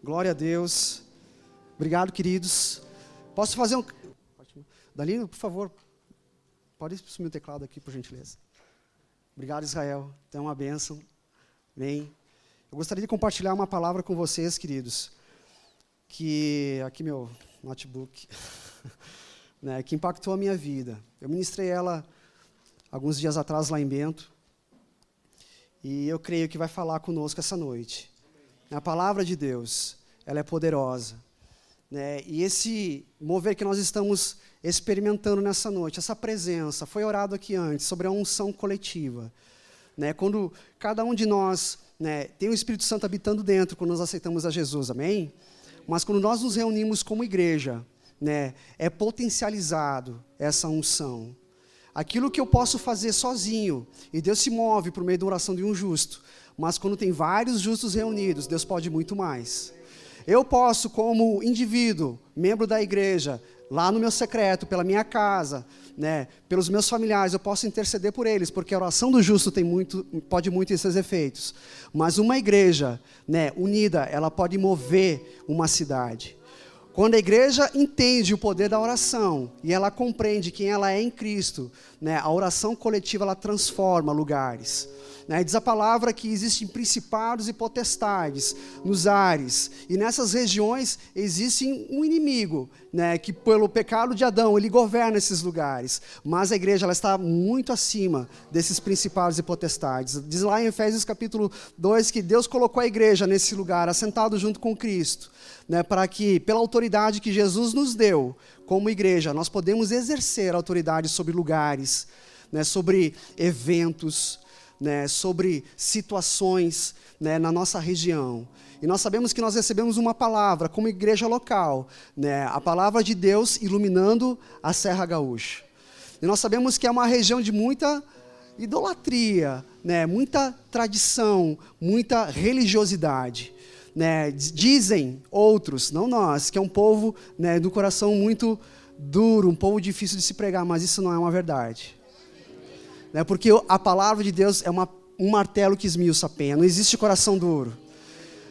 Glória a Deus. Obrigado, queridos. Posso fazer um... Dalino, por favor, pode sumir o teclado aqui, por gentileza. Obrigado, Israel. Então, uma bênção. Amém. Eu gostaria de compartilhar uma palavra com vocês, queridos, que... Aqui meu notebook. Né, que impactou a minha vida. Eu ministrei ela alguns dias atrás lá em Bento. E eu creio que vai falar conosco essa noite. A palavra de Deus, ela é poderosa. Né? E esse mover que nós estamos experimentando nessa noite, essa presença, foi orado aqui antes, sobre a unção coletiva. Né? Quando cada um de nós, né, tem o Espírito Santo habitando dentro, quando nós aceitamos a Jesus, amém? Mas quando nós nos reunimos como igreja, né, é potencializado essa unção. Aquilo que eu posso fazer sozinho, e Deus se move por meio da oração de um justo, mas quando tem vários justos reunidos, Deus pode muito mais. Eu posso, como indivíduo, membro da igreja, lá no meu secreto, pela minha casa, né, pelos meus familiares, eu posso interceder por eles, porque a oração do justo pode muito em seus efeitos. Mas uma igreja, né, unida, ela pode mover uma cidade. Quando a igreja entende o poder da oração e ela compreende quem ela é em Cristo, né, a oração coletiva ela transforma lugares. Né, diz a palavra que existem principados e potestades nos ares, e nessas regiões existe um inimigo, né, que pelo pecado de Adão ele governa esses lugares, mas a igreja ela está muito acima desses principados e potestades. Diz lá em Efésios capítulo 2 que Deus colocou a igreja nesse lugar, assentado junto com Cristo, né, para que, pela autoridade que Jesus nos deu, como igreja, nós podemos exercer a autoridade sobre lugares, né, sobre eventos, né, sobre situações, né, na nossa região. E nós sabemos que nós recebemos uma palavra como igreja local, né, a palavra de Deus iluminando a Serra Gaúcha. E nós sabemos que é uma região de muita idolatria, né, muita tradição, muita religiosidade. Né, dizem outros, não nós, que é um povo, né, do coração muito duro, um povo difícil de se pregar, mas isso não é uma verdade. Né, porque a palavra de Deus é um martelo que esmiuça a penha. Não existe coração duro.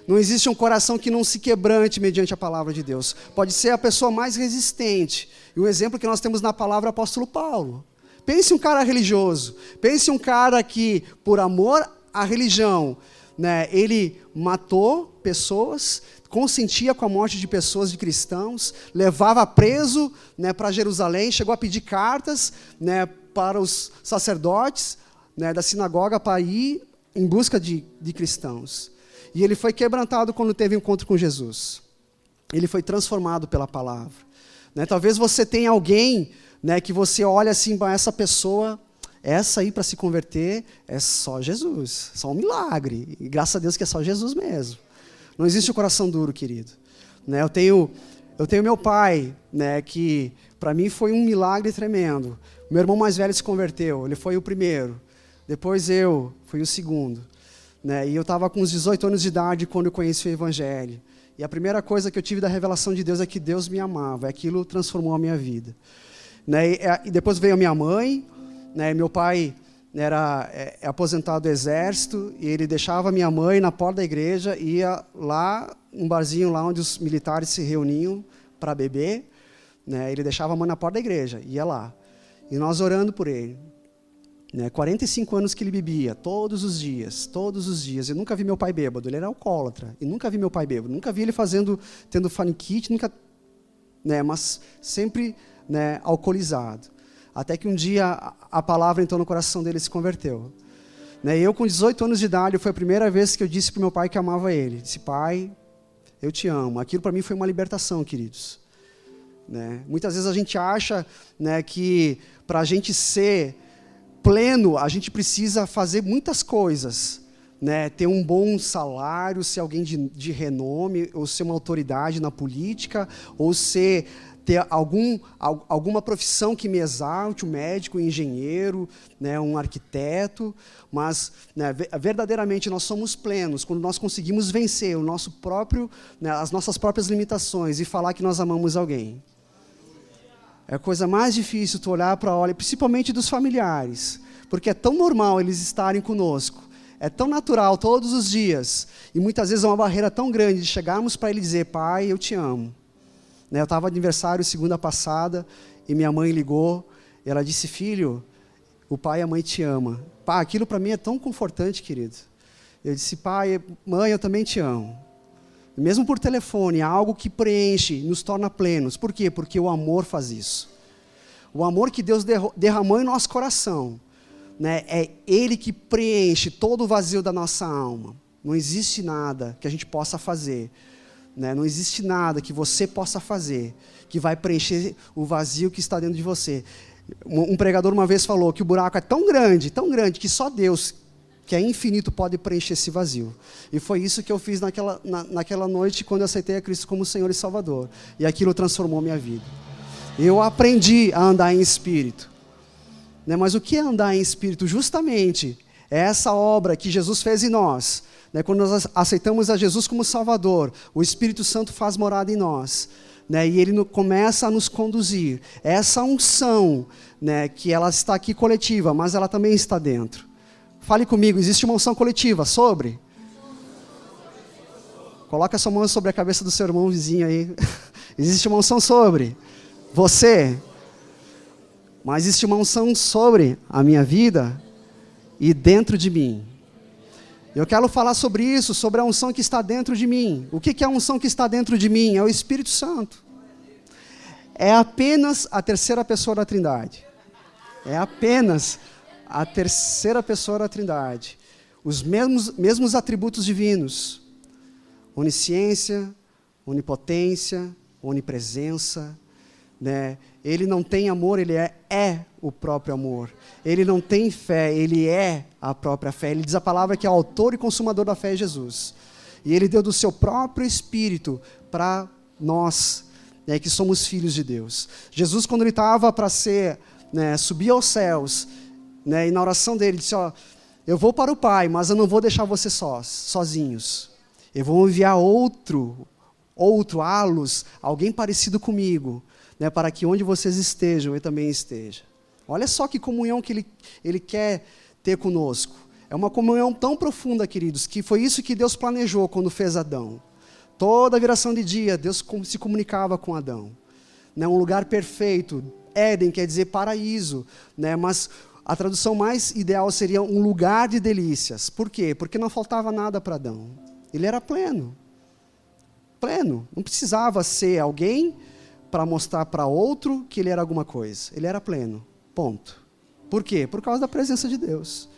Não existe um coração que não se quebrante mediante a palavra de Deus. Pode ser a pessoa mais resistente. E o exemplo que nós temos na palavra é o apóstolo Paulo. Pense um cara religioso. Pense um cara que, por amor à religião, né, ele matou pessoas, consentia com a morte de pessoas, de cristãos, levava preso, né, para Jerusalém, chegou a pedir cartas, né, para os sacerdotes, né, da sinagoga para ir em busca de cristãos. E ele foi quebrantado quando teve um encontro com Jesus. Ele foi transformado pela palavra. Né, talvez você tenha alguém, né, que você olha assim, essa pessoa, essa aí para se converter é só Jesus, só um milagre. E graças a Deus que é só Jesus mesmo. Não existe o coração duro, querido. Né, eu tenho meu pai, né, que para mim foi um milagre tremendo. Meu irmão mais velho se converteu, ele foi o primeiro. Depois eu fui o segundo. Né, e eu estava com uns 18 anos de idade quando eu conheci o Evangelho. E a primeira coisa que eu tive da revelação de Deus é que Deus me amava. Aquilo transformou a minha vida. Né, e depois veio a minha mãe. Né, meu pai era aposentado do exército e ele deixava minha mãe na porta da igreja e ia lá, um barzinho lá onde os militares se reuniam para beber. Né, ele deixava a mãe na porta da igreja, ia lá. E nós orando por ele. Né, 45 anos que ele bebia, todos os dias. Eu nunca vi meu pai bêbado, ele era alcoólatra. E nunca vi meu pai bêbado, nunca vi ele tendo faniquite, nunca, né, mas sempre, né, alcoolizado. Até que um dia a palavra entrou no coração dele e se converteu. Né, eu com 18 anos de idade, foi a primeira vez que eu disse para o meu pai que amava ele. Disse, pai, eu te amo. Aquilo para mim foi uma libertação, queridos. Né? Muitas vezes a gente acha, né, que para a gente ser pleno, a gente precisa fazer muitas coisas, né? Ter um bom salário, ser alguém de renome, ou ser uma autoridade na política, ou ter alguma profissão que me exalte, um médico, um engenheiro, né, um arquiteto, mas, né, verdadeiramente nós somos plenos quando nós conseguimos vencer né, as nossas próprias limitações e falar que nós amamos alguém. É a coisa mais difícil tu olhar para principalmente dos familiares, porque é tão normal eles estarem conosco. É tão natural todos os dias. E muitas vezes é uma barreira tão grande de chegarmos para Ele dizer, Pai, eu te amo. Né, eu estava aniversário segunda passada e minha mãe ligou. E ela disse, filho, o pai e a mãe te amam. Pá, aquilo para mim é tão confortante, querido. Eu disse, pai, mãe, eu também te amo. Mesmo por telefone, é algo que preenche, nos torna plenos. Por quê? Porque o amor faz isso. O amor que Deus derramou em nosso coração, né, é Ele que preenche todo o vazio da nossa alma. Não existe nada que a gente possa fazer, né, não existe nada que você possa fazer que vai preencher o vazio que está dentro de você. Um pregador uma vez falou que o buraco é tão grande, que só Deus, que é infinito, pode preencher esse vazio. E foi isso que eu fiz naquela noite, quando eu aceitei a Cristo como Senhor e Salvador. E aquilo transformou minha vida. Eu aprendi a andar em espírito. Né? Mas o que é andar em espírito? Justamente é essa obra que Jesus fez em nós. Né? Quando nós aceitamos a Jesus como Salvador, o Espírito Santo faz morada em nós. Né, e Ele começa a nos conduzir. Essa unção, né, que ela está aqui coletiva, mas ela também está dentro. Fale comigo, existe uma unção coletiva sobre? Coloca a sua mão sobre a cabeça do seu irmão vizinho aí. Existe uma unção sobre você, mas existe uma unção sobre a minha vida e dentro de mim. Eu quero falar sobre isso, sobre a unção que está dentro de mim. O que é a unção que está dentro de mim? É o Espírito Santo. É apenas a terceira pessoa da Trindade. É apenas a terceira pessoa da Trindade. Os mesmos atributos divinos. Onisciência, onipotência, onipresença. Né? Ele não tem amor, ele é o próprio amor. Ele não tem fé, ele é a própria fé. Ele diz a palavra que é autor e consumador da fé é Jesus. E ele deu do seu próprio Espírito para nós, né, que somos filhos de Deus. Jesus, quando ele estava para subir aos céus, né, e na oração dele, disse, ó, eu vou para o Pai, mas eu não vou deixar vocês sozinhos. Eu vou enviar outro halos, alguém parecido comigo, né, para que onde vocês estejam, eu também esteja. Olha só que comunhão que ele quer ter conosco. É uma comunhão tão profunda, queridos, que foi isso que Deus planejou quando fez Adão. Toda a viração de dia, Deus se comunicava com Adão. Né, um lugar perfeito. Éden quer dizer paraíso. Né, mas a tradução mais ideal seria um lugar de delícias. Por quê? Porque não faltava nada para Adão. Ele era pleno. Pleno. Não precisava ser alguém para mostrar para outro que ele era alguma coisa. Ele era pleno. Ponto. Por quê? Por causa da presença de Deus.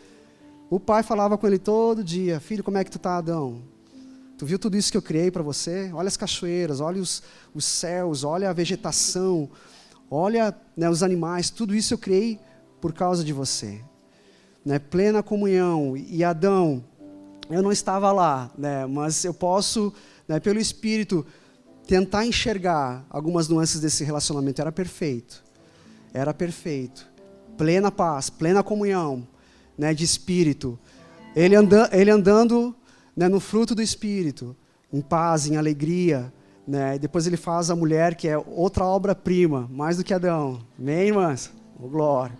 O pai falava com ele todo dia, filho, como é que tu está, Adão? Tu viu tudo isso que eu criei para você? Olha as cachoeiras, olha os céus, olha a vegetação, olha, né, os animais, tudo isso eu criei por causa de você. Né, plena comunhão. E Adão, eu não estava lá, né, mas eu posso, né, pelo Espírito, tentar enxergar algumas nuances desse relacionamento. Era perfeito. Era perfeito. Plena paz, plena comunhão, né, de Espírito. Ele andando, né, no fruto do Espírito, em paz, em alegria. Né, e depois ele faz a mulher, que é outra obra-prima, mais do que Adão. Amém, irmãs? Oh, glória.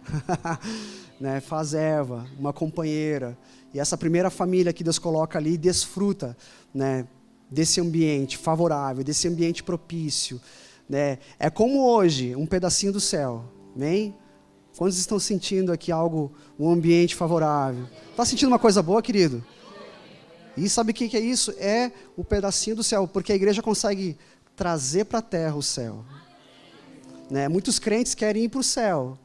Né, faz Eva, uma companheira. E essa primeira família que Deus coloca ali desfruta, né, desse ambiente favorável, desse ambiente propício. Né? É como hoje, um pedacinho do céu. Amém? Quantos estão sentindo aqui um ambiente favorável? Está sentindo uma coisa boa, querido? E sabe o que é isso? É o pedacinho do céu, porque a igreja consegue trazer para a terra o céu. Né? Muitos crentes querem ir para o céu,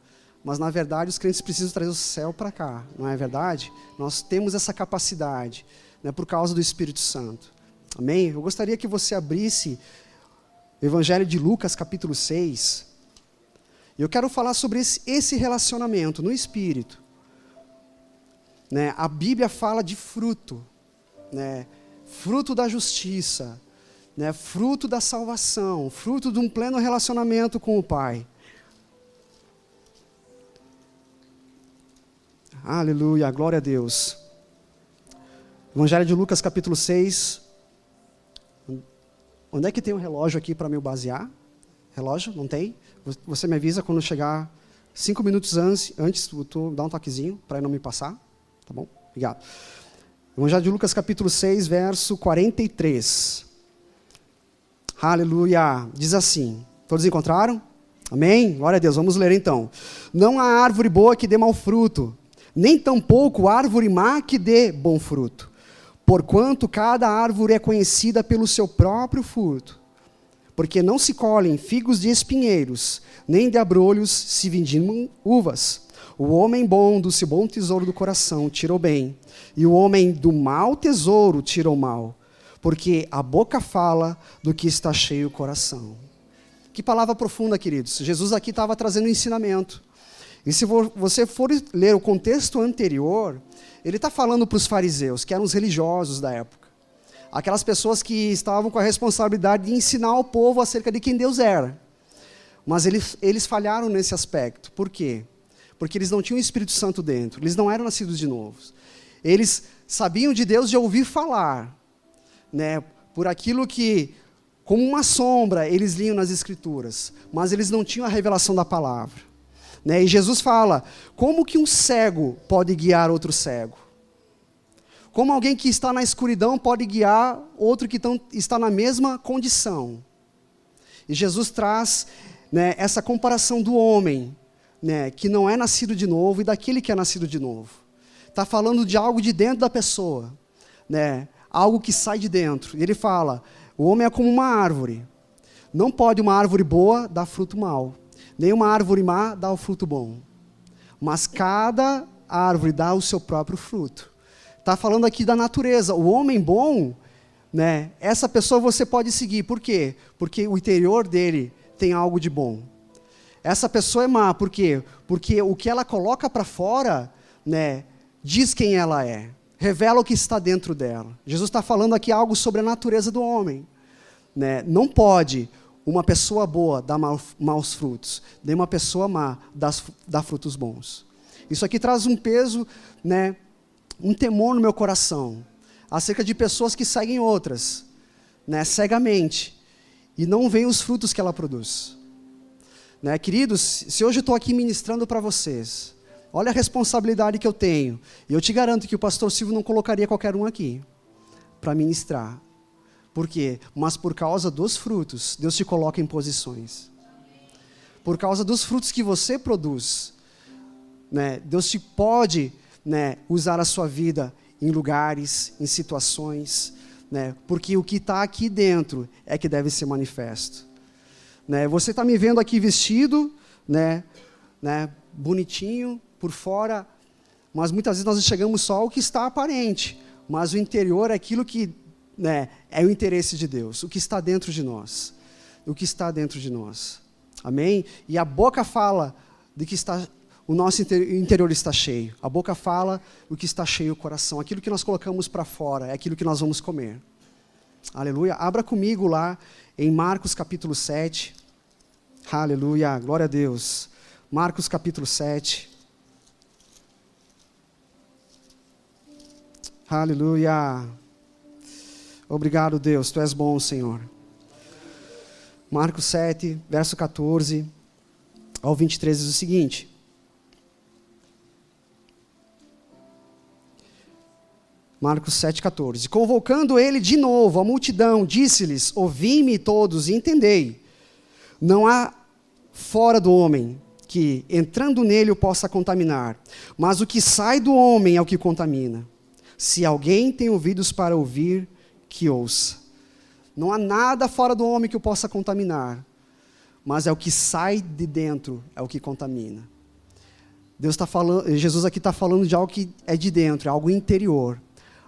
mas na verdade os crentes precisam trazer o céu para cá, não é verdade? Nós temos essa capacidade, né, por causa do Espírito Santo. Amém? Eu gostaria que você abrisse o Evangelho de Lucas, capítulo 6. Eu quero falar sobre esse relacionamento no Espírito. Né? A Bíblia fala de fruto. Né? Fruto da justiça. Né? Fruto da salvação. Fruto de um pleno relacionamento com o Pai. Aleluia, glória a Deus. Evangelho de Lucas, capítulo 6. Onde é que tem um relógio aqui para me basear? Relógio? Não tem? Você me avisa quando chegar 5 minutos antes, tu dá um toquezinho para não me passar. Tá bom? Obrigado. Evangelho de Lucas, capítulo 6, verso 43. Aleluia. Diz assim. Todos encontraram? Amém? Glória a Deus. Vamos ler então. Não há árvore boa que dê mau fruto, nem tampouco árvore má que dê bom fruto. Porquanto cada árvore é conhecida pelo seu próprio fruto. Porque não se colhem figos de espinheiros, nem de abrolhos se vindimam uvas. O homem bom do seu bom tesouro do coração tira o bem, e o homem do mau tesouro tira o mal. Porque a boca fala do que está cheio o coração. Que palavra profunda, queridos. Jesus aqui estava trazendo um ensinamento. E se você for ler o contexto anterior, ele está falando para os fariseus, que eram os religiosos da época. Aquelas pessoas que estavam com a responsabilidade de ensinar ao povo acerca de quem Deus era. Mas eles falharam nesse aspecto. Por quê? Porque eles não tinham o Espírito Santo dentro. Eles não eram nascidos de novo. Eles sabiam de Deus de ouvir falar. Né, por aquilo que, como uma sombra, eles liam nas Escrituras. Mas eles não tinham a revelação da palavra. Né, e Jesus fala, como que um cego pode guiar outro cego? Como alguém que está na escuridão pode guiar outro que está na mesma condição? E Jesus traz, né, essa comparação do homem, né, que não é nascido de novo, e daquele que é nascido de novo. Está falando de algo de dentro da pessoa, né, algo que sai de dentro. E ele fala, o homem é como uma árvore. Não pode uma árvore boa dar fruto mau, nem uma árvore má dar o fruto bom. Mas cada árvore dá o seu próprio fruto. Está falando aqui da natureza. O homem bom, né, essa pessoa você pode seguir. Por quê? Porque o interior dele tem algo de bom. Essa pessoa é má. Por quê? Porque o que ela coloca para fora, né, diz quem ela é. Revela o que está dentro dela. Jesus está falando aqui algo sobre a natureza do homem. Né? Não pode uma pessoa boa dar maus frutos, nem uma pessoa má dar frutos bons. Isso aqui traz um peso, né, um temor no meu coração, acerca de pessoas que seguem outras, né, cegamente, e não veem os frutos que ela produz. Né, queridos, se hoje eu estou aqui ministrando para vocês, olha a responsabilidade que eu tenho, e eu te garanto que o pastor Silvio não colocaria qualquer um aqui para ministrar. Por quê? Mas por causa dos frutos, Deus te coloca em posições. Por causa dos frutos que você produz, né, Deus te pode, né, usar a sua vida em lugares, em situações, né, porque o que está aqui dentro é que deve ser manifesto. Né, você está me vendo aqui vestido, né, bonitinho, por fora, mas muitas vezes nós enxergamos só o que está aparente, mas o interior é aquilo que, né, é o interesse de Deus, o que está dentro de nós. O que está dentro de nós. Amém? E a boca fala de que o nosso interior está cheio. A boca fala o que está cheio o coração. Aquilo que nós colocamos para fora é aquilo que nós vamos comer. Aleluia. Abra comigo lá em Marcos capítulo 7. Aleluia. Glória a Deus. Marcos capítulo 7. Aleluia. Obrigado, Deus. Tu és bom, Senhor. Marcos 7, verso 14 ao 23 diz o seguinte. Marcos 7, 14. Convocando ele de novo a multidão, disse-lhes, ouvi-me todos e entendei. Não há fora do homem que, entrando nele, o possa contaminar, mas o que sai do homem é o que contamina. Se alguém tem ouvidos para ouvir, que ouça. Não há nada fora do homem que o possa contaminar, mas é o que sai de dentro, é o que contamina. Deus está falando, Jesus aqui está falando de algo que é de dentro, é algo interior,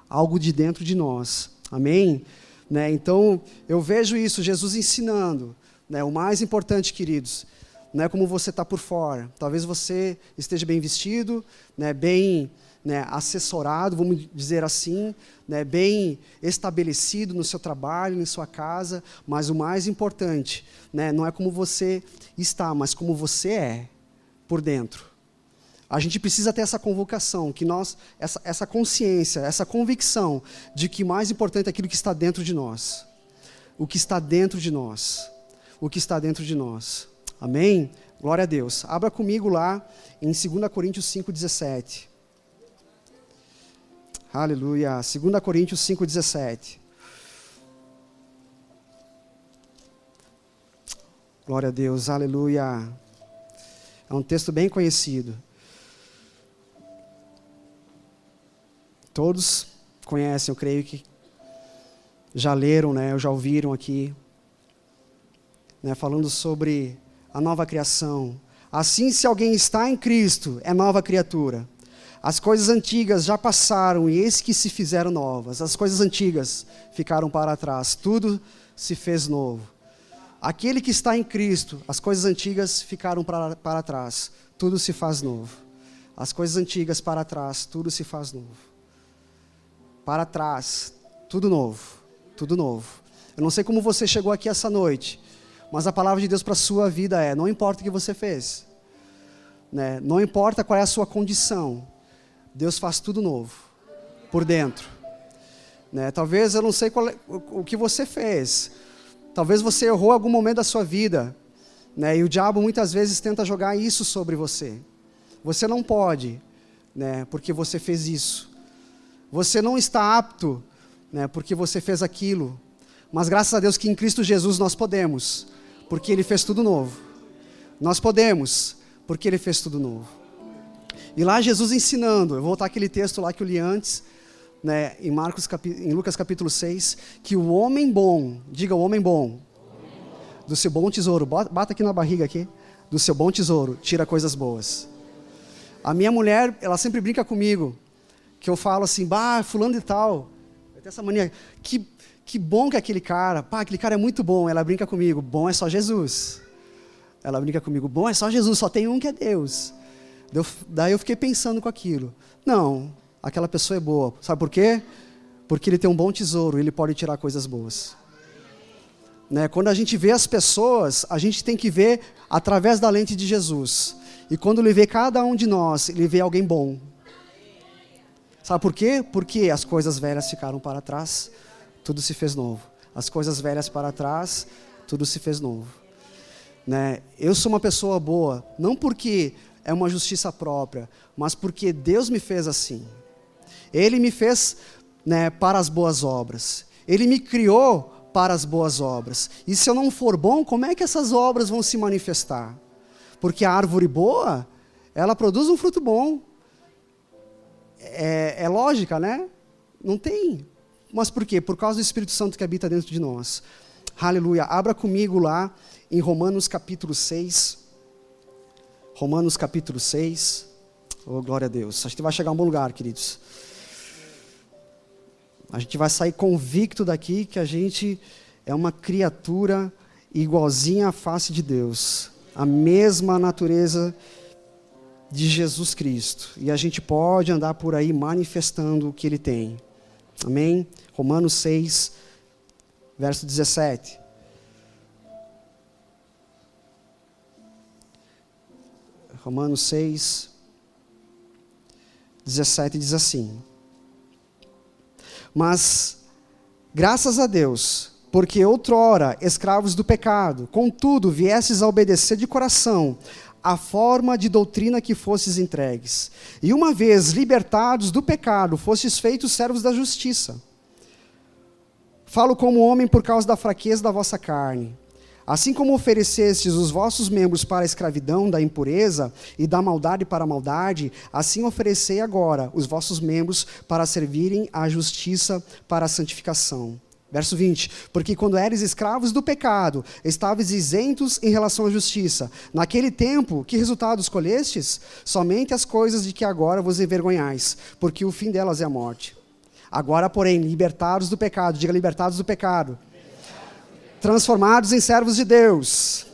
algo de dentro de nós. Amém? Né? Então, eu vejo isso, Jesus ensinando. Né? O mais importante, queridos, não é como você está por fora. Talvez você esteja bem vestido, né? Bem, né, assessorado, vamos dizer assim, né, bem estabelecido no seu trabalho, em sua casa, mas o mais importante, né, não é como você está, mas como você é por dentro. A gente precisa ter essa convocação, que essa consciência, essa convicção de que o mais importante é aquilo que está dentro de nós. O que está dentro de nós. O que está dentro de nós. Amém? Glória a Deus. Abra comigo lá em 2 Coríntios 5,17. Aleluia. 2 Coríntios 5,17. Glória a Deus, aleluia. É um texto bem conhecido. Todos conhecem, eu creio que já leram, né, ou já ouviram aqui, né, falando sobre a nova criação. Assim, se alguém está em Cristo, é nova criatura. As coisas antigas já passaram e eis que se fizeram novas. As coisas antigas ficaram para trás, tudo se fez novo. Aquele que está em Cristo, as coisas antigas ficaram para trás, tudo se faz novo. As coisas antigas para trás, tudo se faz novo. Para trás, tudo novo, tudo novo. Eu não sei como você chegou aqui essa noite, mas a palavra de Deus para a sua vida é, não importa o que você fez, né? Não importa qual é a sua condição, Deus faz tudo novo, por dentro. Né? Talvez eu não sei o que você fez, talvez você errou em algum momento da sua vida, né? E o diabo muitas vezes tenta jogar isso sobre você. Você não pode, né? Porque você fez isso. Você não está apto, né? Porque você fez aquilo. Mas graças a Deus que em Cristo Jesus nós podemos, porque Ele fez tudo novo. Nós podemos, porque Ele fez tudo novo. E lá Jesus ensinando, eu vou voltar àquele texto lá que eu li antes, né, em Lucas capítulo 6, que o homem bom, diga o homem bom, do seu bom tesouro, bata aqui na barriga aqui, do seu bom tesouro, tira coisas boas. A minha mulher, ela sempre brinca comigo, que eu falo assim, fulano de tal, vai ter essa mania, que bom que é aquele cara, aquele cara é muito bom. Ela brinca comigo, bom é só Jesus. Ela brinca comigo, bom é só Jesus, só tem um que é Deus. Daí eu fiquei pensando com aquilo, não, aquela pessoa é boa. Sabe por quê? Porque ele tem um bom tesouro, ele pode tirar coisas boas. Né? Quando a gente vê as pessoas, a gente tem que ver através da lente de Jesus. E quando ele vê cada um de nós, ele vê alguém bom. Sabe por quê? Porque as coisas velhas ficaram para trás, tudo se fez novo. As coisas velhas para trás, tudo se fez novo. Né? Eu sou uma pessoa boa, não porque é uma justiça própria, mas porque Deus me fez assim. Ele me fez, né, para as boas obras. Ele me criou para as boas obras. E se eu não for bom, como é que essas obras vão se manifestar? Porque a árvore boa, ela produz um fruto bom. É lógica, né? Não tem. Mas por quê? Por causa do Espírito Santo que habita dentro de nós. Aleluia. Abra comigo lá em Romanos capítulo 6. Romanos capítulo 6. Oh, glória a Deus. A gente vai chegar a um bom lugar, queridos. A gente vai sair convicto daqui que a gente é uma criatura igualzinha à face de Deus. A mesma natureza de Jesus Cristo. E a gente pode andar por aí manifestando o que Ele tem. Amém? Romanos 6, verso 17. Romanos 6, 17 diz assim: Mas, graças a Deus, porque outrora, escravos do pecado, contudo, viestes a obedecer de coração a forma de doutrina que fostes entregues. E uma vez libertados do pecado, fostes feitos servos da justiça. Falo como homem por causa da fraqueza da vossa carne. Assim como oferecestes os vossos membros para a escravidão da impureza e da maldade para a maldade, assim oferecei agora os vossos membros para servirem à justiça para a santificação. Verso 20, porque quando eres escravos do pecado, estavas isentos em relação à justiça. Naquele tempo, que resultado escolhestes? Somente as coisas de que agora vos envergonhais, porque o fim delas é a morte. Agora, porém, libertados do pecado, diga libertados do pecado, transformados em servos de Deus.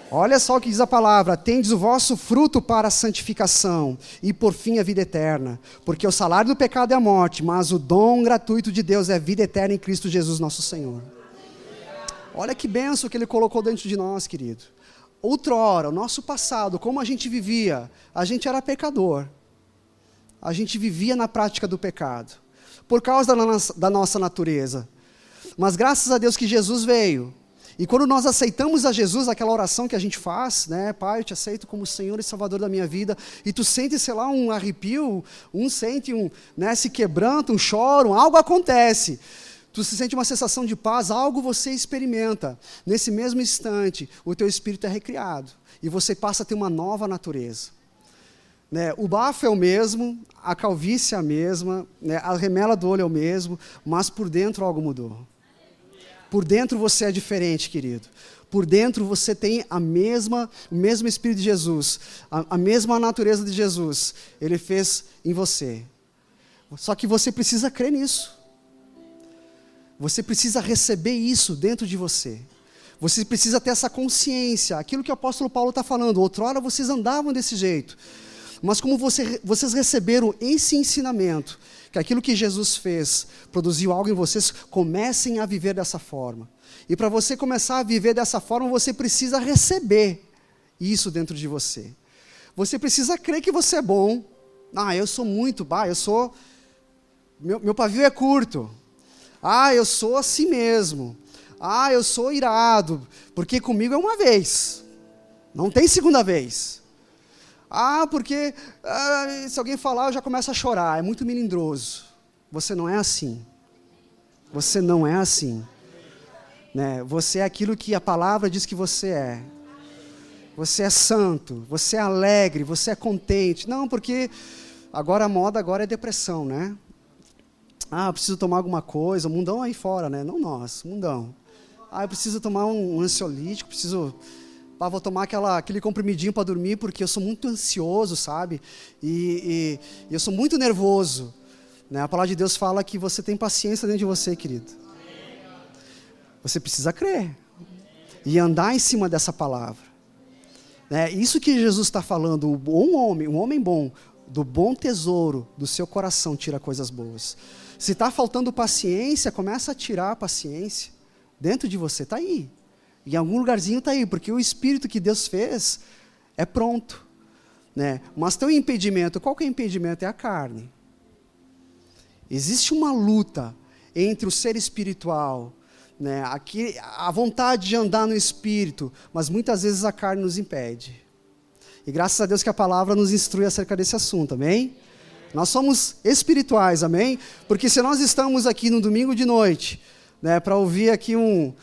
Olha só o que diz a palavra: tendes o vosso fruto para a santificação e por fim a vida eterna. Porque o salário do pecado é a morte, mas o dom gratuito de Deus é a vida eterna em Cristo Jesus nosso Senhor. Olha que bênção que Ele colocou dentro de nós, querido. Outrora, o nosso passado, como a gente vivia, a gente era pecador. A gente vivia na prática do pecado, por causa da nossa natureza. Mas graças a Deus que Jesus veio, E quando nós aceitamos a Jesus, aquela oração que a gente faz, né? Pai, eu te aceito como Senhor e Salvador da minha vida, e tu sente, sei lá, um arrepio, sente né, se quebranta, um choro, algo acontece. Tu se sente uma sensação de paz, algo você experimenta. Nesse mesmo instante, o teu espírito é recriado. E você passa a ter uma nova natureza. Né? O bafo é o mesmo, a calvície é a mesma, né? A remela do olho é o mesmo, mas por dentro algo mudou. Por dentro você é diferente, querido. Por dentro você tem o mesmo Espírito de Jesus, a mesma natureza de Jesus. Ele fez em você. Só que você precisa crer nisso. Você precisa receber isso dentro de você. Você precisa ter essa consciência. Aquilo que o apóstolo Paulo está falando. Outrora vocês andavam desse jeito. Mas como vocês receberam esse ensinamento, que aquilo que Jesus fez produziu algo em vocês, comecem a viver dessa forma. E para você começar a viver dessa forma, você precisa receber isso dentro de você. Você precisa crer que você é bom. Eu sou muito, meu pavio é curto. Eu sou assim mesmo. Eu sou irado, porque comigo é uma vez. Não tem segunda vez. Porque se alguém falar, eu já começo a chorar. É muito melindroso. Você não é assim. Você não é assim. Né? Você é aquilo que a palavra diz que você é. Você é santo, você é alegre, você é contente. Não, porque agora a moda é depressão, né? Eu preciso tomar alguma coisa, o mundão aí fora, né? Não nós, mundão. Eu preciso tomar um ansiolítico, vou tomar aquele comprimidinho para dormir, porque eu sou muito ansioso, sabe? E eu sou muito nervoso. Né? A palavra de Deus fala que você tem paciência dentro de você, querido. Você precisa crer e andar em cima dessa palavra. Né? Isso que Jesus está falando, um homem bom, do bom tesouro do seu coração tira coisas boas. Se está faltando paciência, começa a tirar a paciência. Dentro de você está aí. Em algum lugarzinho está aí, porque o Espírito que Deus fez é pronto. Né? Mas tem um impedimento. Qual que é o impedimento? É a carne. Existe uma luta entre o ser espiritual, né? A vontade de andar no Espírito, mas muitas vezes a carne nos impede. E graças a Deus que a palavra nos instrui acerca desse assunto, amém? Nós somos espirituais, amém? Porque se nós estamos aqui no domingo de noite, né, para ouvir aqui um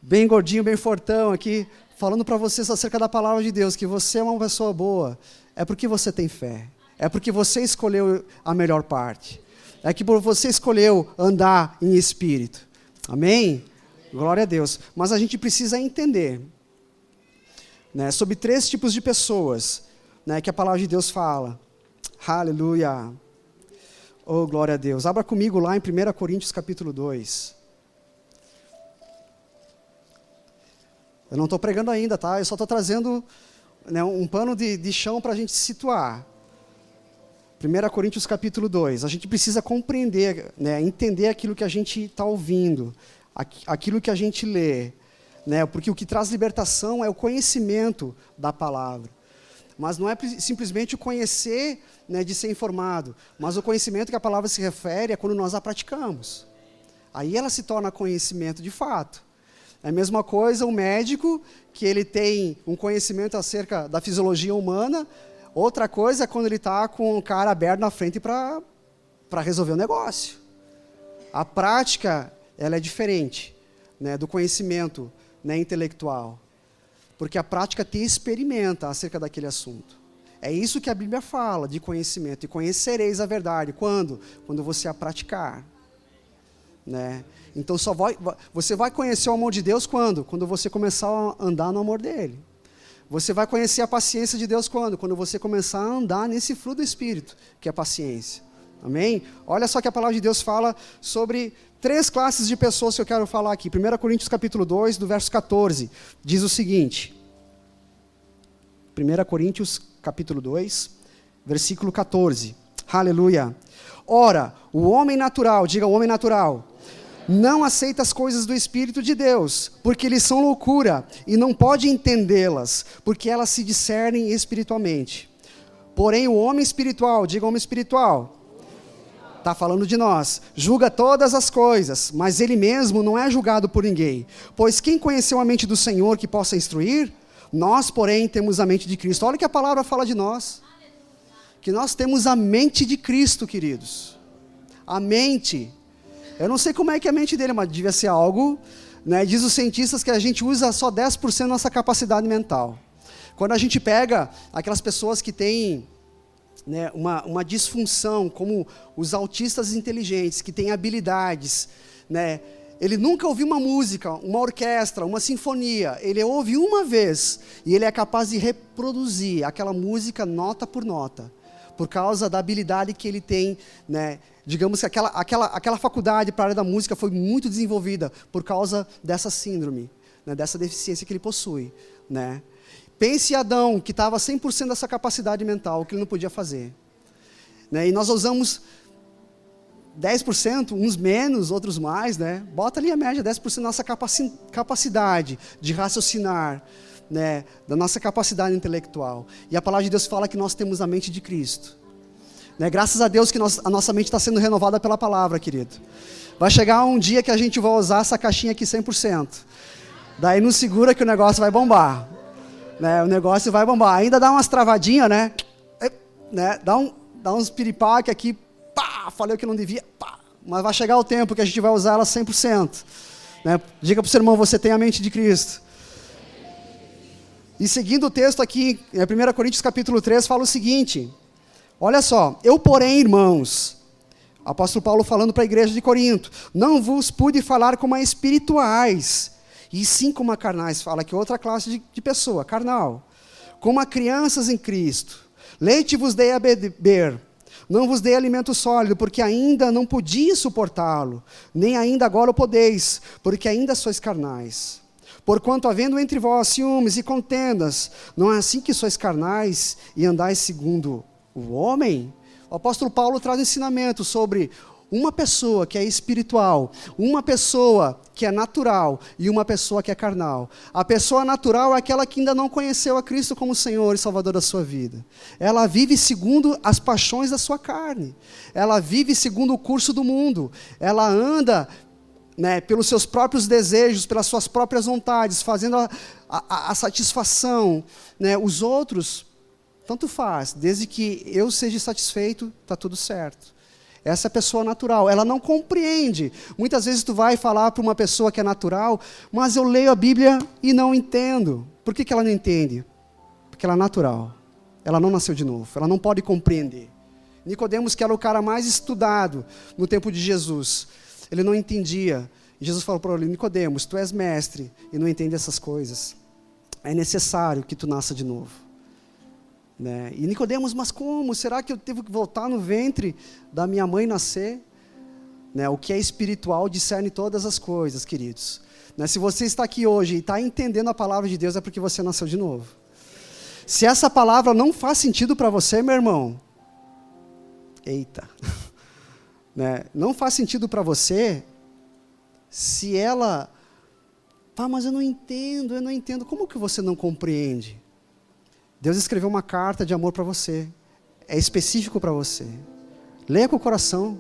bem gordinho, bem fortão aqui, falando para vocês acerca da palavra de Deus, que você é uma pessoa boa, é porque você tem fé. É porque você escolheu a melhor parte. É que você escolheu andar em espírito. Amém? Glória a Deus. Mas a gente precisa entender, né, sobre 3 tipos de pessoas, né, que a palavra de Deus fala. Aleluia. Oh, glória a Deus. Abra comigo lá em 1 Coríntios capítulo 2. Eu não estou pregando ainda, tá? Eu só estou trazendo, né, um pano de chão para a gente se situar. 1 Coríntios capítulo 2. A gente precisa compreender, né, entender aquilo que a gente está ouvindo, aquilo que a gente lê. Né, porque o que traz libertação é o conhecimento da palavra. Mas não é simplesmente o conhecer, né, de ser informado, mas o conhecimento que a palavra se refere é quando nós a praticamos. Aí ela se torna conhecimento de fato. É a mesma coisa o médico, que ele tem um conhecimento acerca da fisiologia humana. Outra coisa é quando ele está com o cara aberto na frente para resolver o negócio. A prática, ela é diferente, né, do conhecimento, né, intelectual. Porque a prática te experimenta acerca daquele assunto. É isso que a Bíblia fala de conhecimento. E conhecereis a verdade. Quando? Quando você a praticar. Né? Então você vai conhecer o amor de Deus quando? Quando você começar a andar no amor dele. Você vai conhecer a paciência de Deus quando? Quando você começar a andar nesse fruto do Espírito, que é a paciência. Amém? Olha só que a palavra de Deus fala sobre 3 classes de pessoas que eu quero falar aqui. 1 Coríntios capítulo 2, do verso 14, diz o seguinte. 1 Coríntios capítulo 2, versículo 14. Aleluia. Ora, o homem natural, diga o homem natural, não aceita as coisas do Espírito de Deus, porque eles são loucura, e não pode entendê-las, porque elas se discernem espiritualmente. Porém, o homem espiritual, diga homem espiritual. Está falando de nós. Julga todas as coisas, mas ele mesmo não é julgado por ninguém. Pois quem conheceu a mente do Senhor que possa instruir? Nós, porém, temos a mente de Cristo. Olha o que a palavra fala de nós. Que nós temos a mente de Cristo, queridos. A mente. Eu não sei como é que é a mente dele, mas devia ser algo, né? Diz os cientistas que a gente usa só 10% da nossa capacidade mental. Quando a gente pega aquelas pessoas que têm, né, uma disfunção, como os autistas inteligentes, que têm habilidades, né? Ele nunca ouviu uma música, uma orquestra, uma sinfonia. Ele ouve uma vez e ele é capaz de reproduzir aquela música nota por nota, por causa da habilidade que ele tem, né? Digamos que aquela faculdade para a área da música foi muito desenvolvida por causa dessa síndrome, né? Dessa deficiência que ele possui, né? Pense em Adão, que estava 100% dessa capacidade mental, que ele não podia fazer, né? E nós usamos 10%, uns menos, outros mais, né? Bota ali a média, 10% da nossa capacidade de raciocinar, né? Da nossa capacidade intelectual. E a palavra de Deus fala que nós temos a mente de Cristo, né? Graças a Deus que a nossa mente está sendo renovada pela palavra, querido. Vai chegar um dia que a gente vai usar essa caixinha aqui 100%. Daí não segura que o negócio vai bombar, né? O negócio vai bombar. Ainda dá umas travadinhas, né? Dá uns piripaque aqui, pá, falei o que não devia, pá. Mas vai chegar o tempo que a gente vai usar ela 100%. Né? Diga para o seu irmão, você tem a mente de Cristo. E seguindo o texto aqui, 1 Coríntios capítulo 3, fala o seguinte. Olha só, eu porém, irmãos, apóstolo Paulo falando para a igreja de Corinto, não vos pude falar como a espirituais, e sim como a carnais, fala que outra classe de pessoa, carnal, como a crianças em Cristo. Leite vos dei a beber, não vos dei alimento sólido, porque ainda não podia suportá-lo, nem ainda agora o podeis, porque ainda sois carnais. Porquanto havendo entre vós ciúmes e contendas, não é assim que sois carnais e andais segundo o homem? O apóstolo Paulo traz ensinamento sobre uma pessoa que é espiritual, uma pessoa que é natural e uma pessoa que é carnal. A pessoa natural é aquela que ainda não conheceu a Cristo como Senhor e Salvador da sua vida. Ela vive segundo as paixões da sua carne. Ela vive segundo o curso do mundo. Ela anda, né, pelos seus próprios desejos, pelas suas próprias vontades, fazendo a satisfação, né? Os outros, tanto faz, desde que eu seja satisfeito, está tudo certo. Essa é a pessoa natural, ela não compreende. Muitas vezes tu vai falar para uma pessoa que é natural, mas eu leio a Bíblia e não entendo. Por que ela não entende? Porque ela é natural. Ela não nasceu de novo, ela não pode compreender. Nicodemos, que era o cara mais estudado no tempo de Jesus, ele não entendia. E Jesus falou para ele, Nicodemos, tu és mestre e não entende essas coisas. É necessário que tu nasça de novo. Né? E Nicodemos, mas como? Será que eu devo voltar no ventre da minha mãe nascer? Né? O que é espiritual discerne todas as coisas, queridos. Né? Se você está aqui hoje e está entendendo a palavra de Deus, é porque você nasceu de novo. Se essa palavra não faz sentido para você, meu irmão, eita, né? Não faz sentido para você, se ela, mas eu não entendo, como que você não compreende? Deus escreveu uma carta de amor para você, é específico para você. Leia com o coração,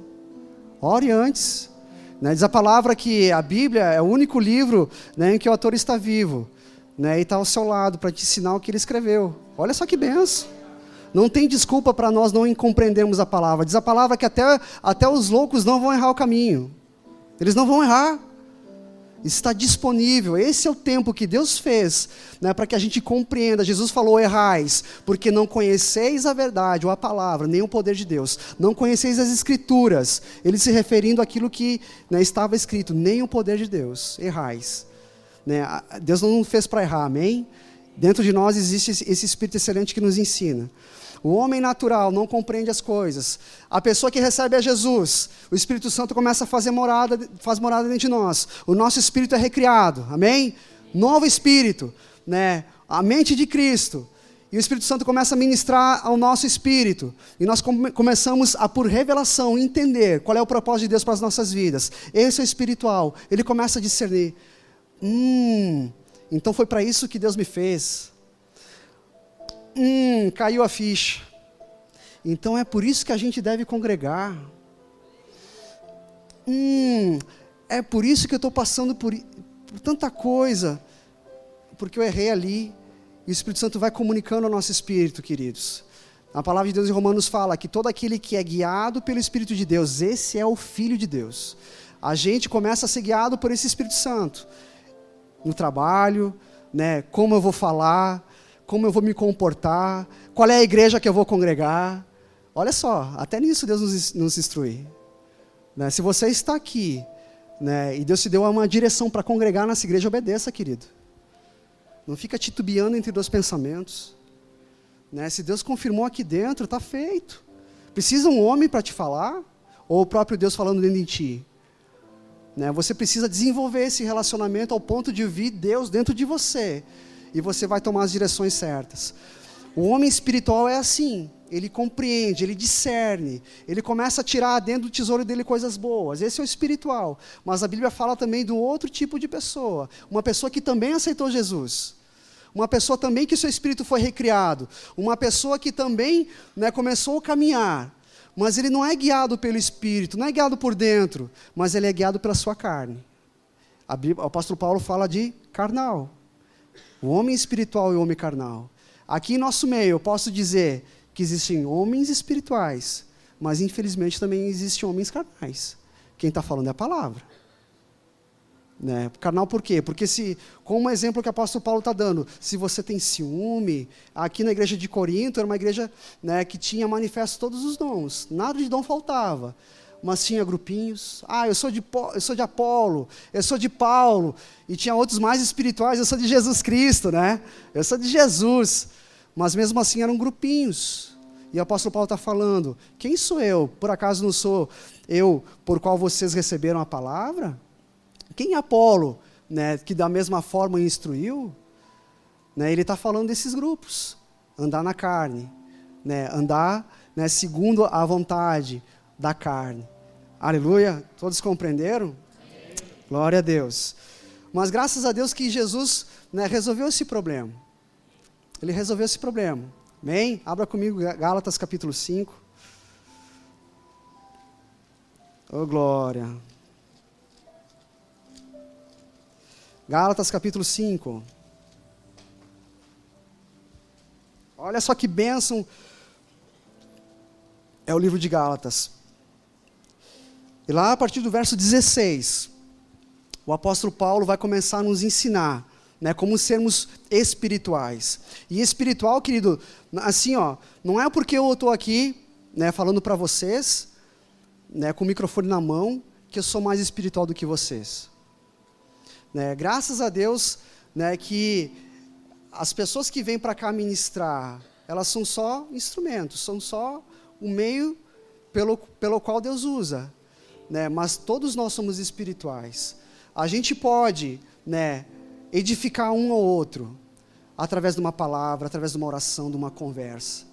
ore antes. Né? Diz a palavra que a Bíblia é o único livro, né, em que o autor está vivo, né, e está ao seu lado para te ensinar o que ele escreveu. Olha só que benção. Não tem desculpa para nós não compreendermos a palavra. Diz a palavra que até os loucos não vão errar o caminho. Eles não vão errar. Está disponível. Esse é o tempo que Deus fez, né, para que a gente compreenda. Jesus falou, errais, porque não conheceis a verdade, ou a palavra, nem o poder de Deus. Não conheceis as Escrituras. Ele se referindo àquilo que, né, estava escrito, nem o poder de Deus. Errais. Né? Deus não nos fez para errar, amém? Dentro de nós existe esse Espírito excelente que nos ensina. O homem natural não compreende as coisas. A pessoa que recebe a Jesus, o Espírito Santo começa a faz morada dentro de nós. O nosso espírito é recriado, amém? Novo espírito, né? A mente de Cristo. E o Espírito Santo começa a ministrar ao nosso espírito. E nós começamos a, por revelação, entender qual é o propósito de Deus para as nossas vidas. Esse é o espiritual. Ele começa a discernir. Então foi para isso que Deus me fez. Caiu a ficha. Então é por isso que a gente deve congregar. é por isso que eu estou passando por tanta coisa, porque eu errei ali. E o Espírito Santo vai comunicando ao nosso espírito, queridos. A palavra de Deus em Romanos fala que todo aquele que é guiado pelo Espírito de Deus, esse é o Filho de Deus. A gente começa a ser guiado por esse Espírito Santo. No trabalho, né, como eu vou falar, como eu vou me comportar, qual é a igreja que eu vou congregar. Olha só, até nisso Deus nos instrui. Né? Se você está aqui, né, e Deus te deu uma direção para congregar nessa igreja, obedeça, querido. Não fica titubeando entre dois pensamentos. Né? Se Deus confirmou aqui dentro, está feito. Precisa um homem para te falar? Ou o próprio Deus falando dentro de ti? Né? Você precisa desenvolver esse relacionamento ao ponto de ouvir Deus dentro de você. E você vai tomar as direções certas. O homem espiritual é assim. Ele compreende, ele discerne. Ele começa a tirar dentro do tesouro dele coisas boas. Esse é o espiritual. Mas a Bíblia fala também do outro tipo de pessoa. Uma pessoa que também aceitou Jesus. Uma pessoa também que seu espírito foi recriado. Uma pessoa que também, né, começou a caminhar. Mas ele não é guiado pelo Espírito, não é guiado por dentro, mas ele é guiado pela sua carne. O apóstolo Paulo fala de carnal. O homem espiritual e o homem carnal. Aqui em nosso meio, eu posso dizer que existem homens espirituais, mas infelizmente também existem homens carnais. Quem está falando é a palavra. Né? Carnal por quê? Porque como um exemplo que o apóstolo Paulo está dando, se você tem ciúme, aqui na igreja de Corinto era uma igreja, né, que tinha manifesto todos os dons, nada de dom faltava, mas tinha grupinhos, eu sou de Apolo, eu sou de Paulo, e tinha outros mais espirituais, eu sou de Jesus Cristo, né? Eu sou de Jesus, mas mesmo assim eram grupinhos, e o apóstolo Paulo está falando, quem sou eu? Por acaso não sou eu por qual vocês receberam a palavra? Quem é Apolo, né, que da mesma forma instruiu? Né, ele está falando desses grupos. Andar na carne. Né, andar, né, segundo a vontade da carne. Aleluia? Todos compreenderam? Amém. Glória a Deus. Mas graças a Deus que Jesus, né, resolveu esse problema. Ele resolveu esse problema. Amém? Abra comigo Gálatas capítulo 5. Oh, glória. Gálatas capítulo 5. Olha só que bênção é o livro de Gálatas. E lá a partir do verso 16, o apóstolo Paulo vai começar a nos ensinar, né, como sermos espirituais. E espiritual, querido, assim, não é porque eu estou aqui, né, falando para vocês, né, com o microfone na mão, que eu sou mais espiritual do que vocês. Né, graças a Deus, né, que as pessoas que vêm para cá ministrar, elas são só instrumentos, são só o meio pelo qual Deus usa. Né, mas todos nós somos espirituais. A gente pode, né, edificar um ao outro, através de uma palavra, através de uma oração, de uma conversa.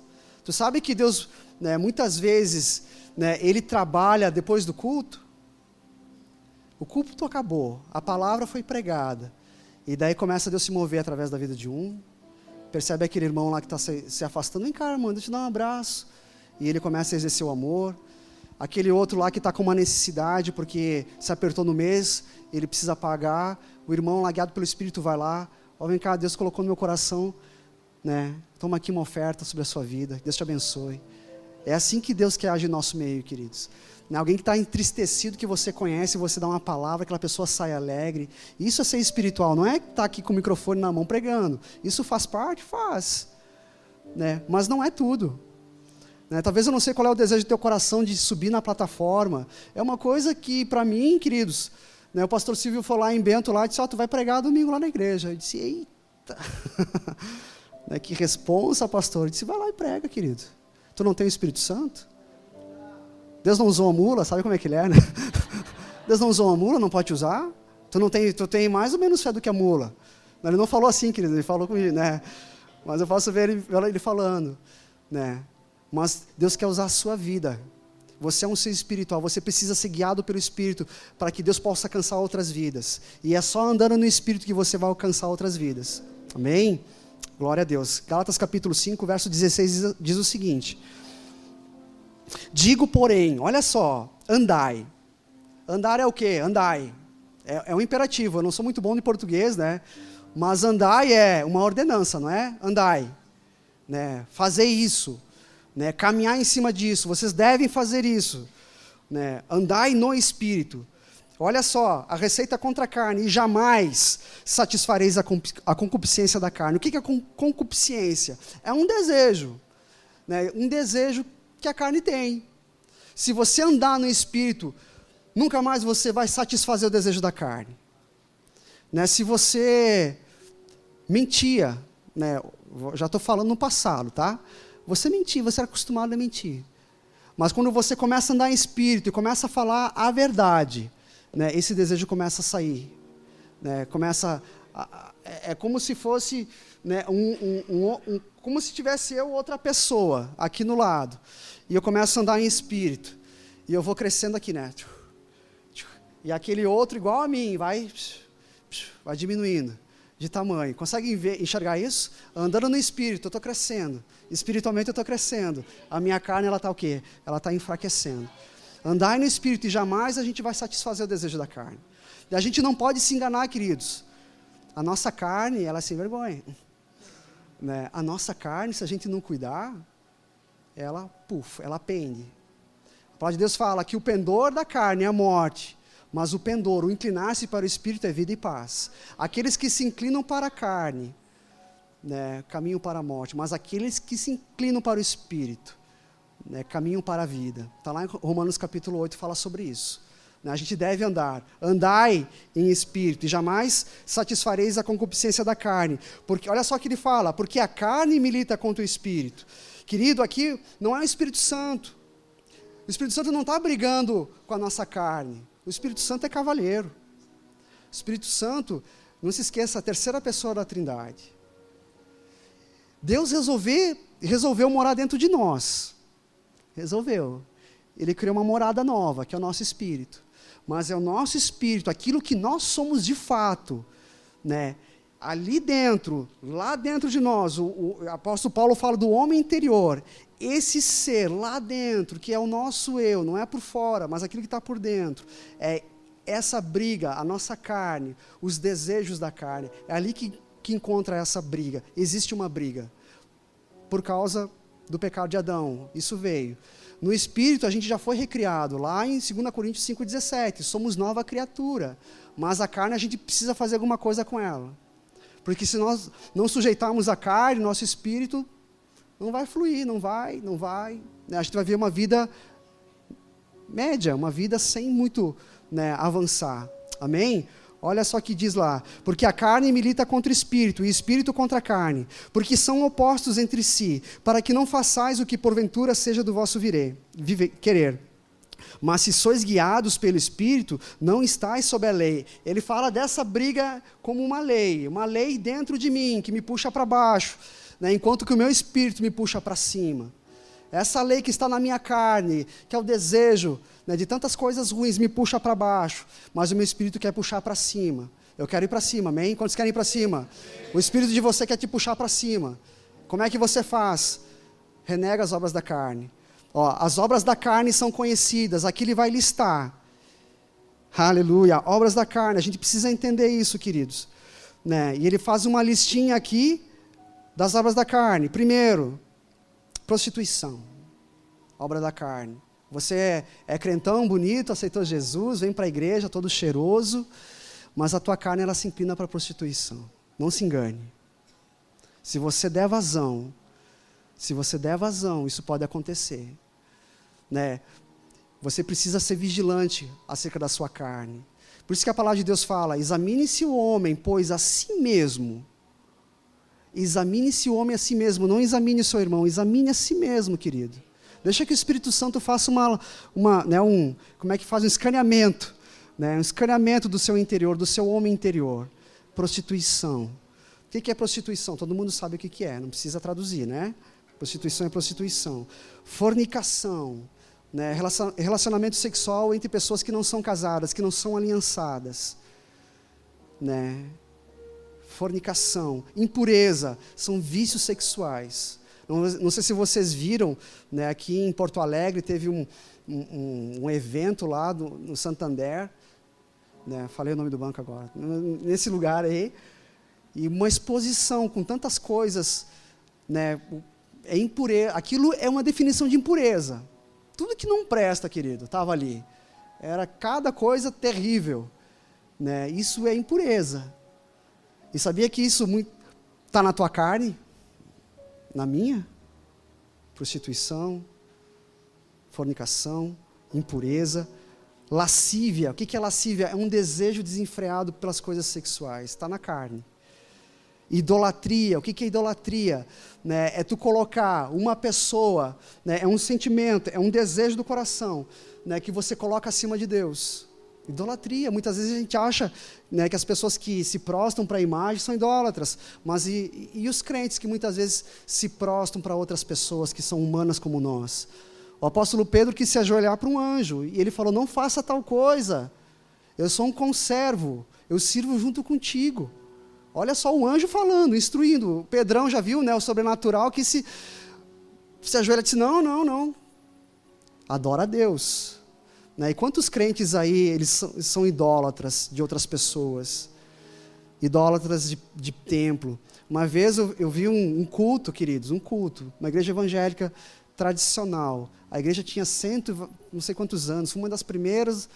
Tu sabe que Deus, né, muitas vezes, né, Ele trabalha depois do culto? O culto acabou, a palavra foi pregada, e daí começa Deus se mover através da vida de um, percebe aquele irmão lá que está se afastando, vem cá, irmão, deixa eu te dar um abraço, e ele começa a exercer o amor. Aquele outro lá que está com uma necessidade, porque se apertou no mês, ele precisa pagar, o irmão lá guiado pelo Espírito vai lá, vem cá, Deus colocou no meu coração, né, toma aqui uma oferta sobre a sua vida, Deus te abençoe. É assim que Deus quer agir no nosso meio, queridos. Alguém que está entristecido, que você conhece, você dá uma palavra, aquela pessoa sai alegre. Isso é ser espiritual, não é estar aqui com o microfone na mão pregando. Isso faz parte? Faz. Né? Mas não é tudo. Né? Talvez eu não sei qual é o desejo do teu coração de subir na plataforma. É uma coisa que, para mim, queridos, né, o pastor Silvio foi lá em Bento, lá, e disse, tu vai pregar domingo lá na igreja. Eu disse, eita. Né, que responsa, pastor. Eu disse, vai lá e prega, querido. Tu não tem o Espírito Santo? Deus não usou uma mula, sabe como é que ele é, né? Deus não usou uma mula, não pode usar? Tu tem mais ou menos fé do que a mula. Ele não falou assim, querido, ele falou comigo, né? Mas eu posso ver ele falando, né? Mas Deus quer usar a sua vida. Você é um ser espiritual, você precisa ser guiado pelo Espírito para que Deus possa alcançar outras vidas. E é só andando no Espírito que você vai alcançar outras vidas. Amém? Glória a Deus. Gálatas capítulo 5, verso 16 diz o seguinte: digo, porém, olha só, andai. Andar é o quê? Andai. É um imperativo. Eu não sou muito bom em português, né? Mas andai é uma ordenança, não é? Andai. Né? Fazer isso. Né? Caminhar em cima disso. Vocês devem fazer isso. Né? Andai no Espírito. Olha só, a receita contra a carne. E jamais satisfareis a concupiscência da carne. O que é concupiscência? É um desejo. Né? Um desejo que a carne tem. Se você andar no Espírito, nunca mais você vai satisfazer o desejo da carne. Né? Se você mentia, né? Já estou falando no passado, tá? Você mentia, você era acostumado a mentir. Mas quando você começa a andar em Espírito e começa a falar a verdade, né? Esse desejo começa a sair. Né? É como se fosse, né, como se tivesse eu outra pessoa aqui no lado. E eu começo a andar em Espírito. E eu vou crescendo aqui, né? E aquele outro igual a mim vai diminuindo de tamanho. Conseguem enxergar isso? Andando no Espírito, eu estou crescendo. Espiritualmente eu estou crescendo. A minha carne, ela está o quê? Ela está enfraquecendo. Andar no Espírito e jamais a gente vai satisfazer o desejo da carne. E a gente não pode se enganar, queridos. A nossa carne, ela é sem vergonha. Né? A nossa carne, se a gente não cuidar, ela pende. A palavra de Deus fala que o pendor da carne é a morte, mas o pendor, o inclinar-se para o Espírito é vida e paz. Aqueles que se inclinam para a carne, né, caminham para a morte, mas aqueles que se inclinam para o Espírito, né, caminham para a vida. Está lá em Romanos capítulo 8, fala sobre isso. Né, a gente deve andai em Espírito, e jamais satisfareis a concupiscência da carne. Porque, olha só o que ele fala, porque a carne milita contra o Espírito. Querido, aqui não é o Espírito Santo. O Espírito Santo não está brigando com a nossa carne. O Espírito Santo é cavaleiro. O Espírito Santo, não se esqueça, a terceira pessoa da Trindade. Deus resolveu morar dentro de nós. Resolveu. Ele criou uma morada nova, que é o nosso espírito. Mas é o nosso espírito, aquilo que nós somos de fato, né? Ali dentro, lá dentro de nós, o apóstolo Paulo fala do homem interior. Esse ser lá dentro, que é o nosso eu, não é por fora, mas aquilo que está por dentro, é essa briga, a nossa carne, os desejos da carne, é ali que encontra essa briga. Existe uma briga, por causa do pecado de Adão, isso veio. No Espírito a gente já foi recriado, lá em 2 Coríntios 5,17, somos nova criatura, mas a carne a gente precisa fazer alguma coisa com ela. Porque se nós não sujeitarmos a carne, nosso espírito não vai fluir, não vai. A gente vai ver uma vida média, uma vida sem muito, né, avançar. Amém? Olha só o que diz lá. Porque a carne milita contra o espírito, e o espírito contra a carne. Porque são opostos entre si, para que não façais o que porventura seja do vosso querer. Mas se sois guiados pelo Espírito, não estáis sob a lei. Ele fala dessa briga como uma lei dentro de mim, que me puxa para baixo, né, enquanto que o meu Espírito me puxa para cima. Essa lei que está na minha carne, que é o desejo, né, de tantas coisas ruins, me puxa para baixo, mas o meu Espírito quer puxar para cima. Eu quero ir para cima, amém? Quantos querem ir para cima? O Espírito de você quer te puxar para cima. Como é que você faz? Renega as obras da carne. Ó, as obras da carne são conhecidas, aqui ele vai listar. Aleluia, obras da carne, a gente precisa entender isso, queridos. Né? E ele faz uma listinha aqui das obras da carne. Primeiro, prostituição, obra da carne. Você é crentão, bonito, aceitou Jesus, vem para a igreja todo cheiroso, mas a tua carne ela se inclina para a prostituição. Não se engane. Se você der vazão, isso pode acontecer. Né? Você precisa ser vigilante acerca da sua carne. Por isso que a palavra de Deus fala, examine-se o homem, pois a si mesmo. Examine-se o homem a si mesmo, não examine o seu irmão, examine a si mesmo, querido. Deixa que o Espírito Santo faça como é que faz um escaneamento, né? Um escaneamento do seu interior, do seu homem interior. Prostituição. O que é prostituição? Todo mundo sabe o que é, não precisa traduzir, né? Prostituição é prostituição. Fornicação, né? Relacionamento sexual entre pessoas que não são casadas, que não são aliançadas. Né? Fornicação, impureza, são vícios sexuais. Não sei se vocês viram, né, aqui em Porto Alegre teve um evento lá no Santander, né, falei o nome do banco agora, nesse lugar aí, e uma exposição com tantas coisas, né, impureza. Aquilo é uma definição de impureza. Tudo que não presta, querido, estava ali. Era cada coisa terrível, né? Isso é impureza. E sabia que isso está na tua carne? Na minha? Prostituição, fornicação, impureza, lascívia. O que é lascívia? É um desejo desenfreado pelas coisas sexuais. Está na carne. Idolatria. O que é idolatria? Né? É tu colocar uma pessoa, né? É um sentimento, é um desejo do coração, né? Que você coloca acima de Deus. Idolatria. Muitas vezes a gente acha, né, que as pessoas que se prostram para a imagem são idólatras, mas e os crentes que muitas vezes se prostram para outras pessoas que são humanas como nós? O apóstolo Pedro quis se ajoelhar para um anjo, e ele falou, não faça tal coisa, eu sou um conservo, eu sirvo junto contigo. Olha só o anjo falando, instruindo. O Pedrão já viu, né, o sobrenatural, que se ajoelha e disse, não, adora a Deus. Né? E quantos crentes aí, eles são idólatras de outras pessoas, idólatras de templo. Uma vez eu vi um culto, queridos, uma igreja evangélica tradicional. A igreja tinha não sei quantos anos, foi uma das primeiras,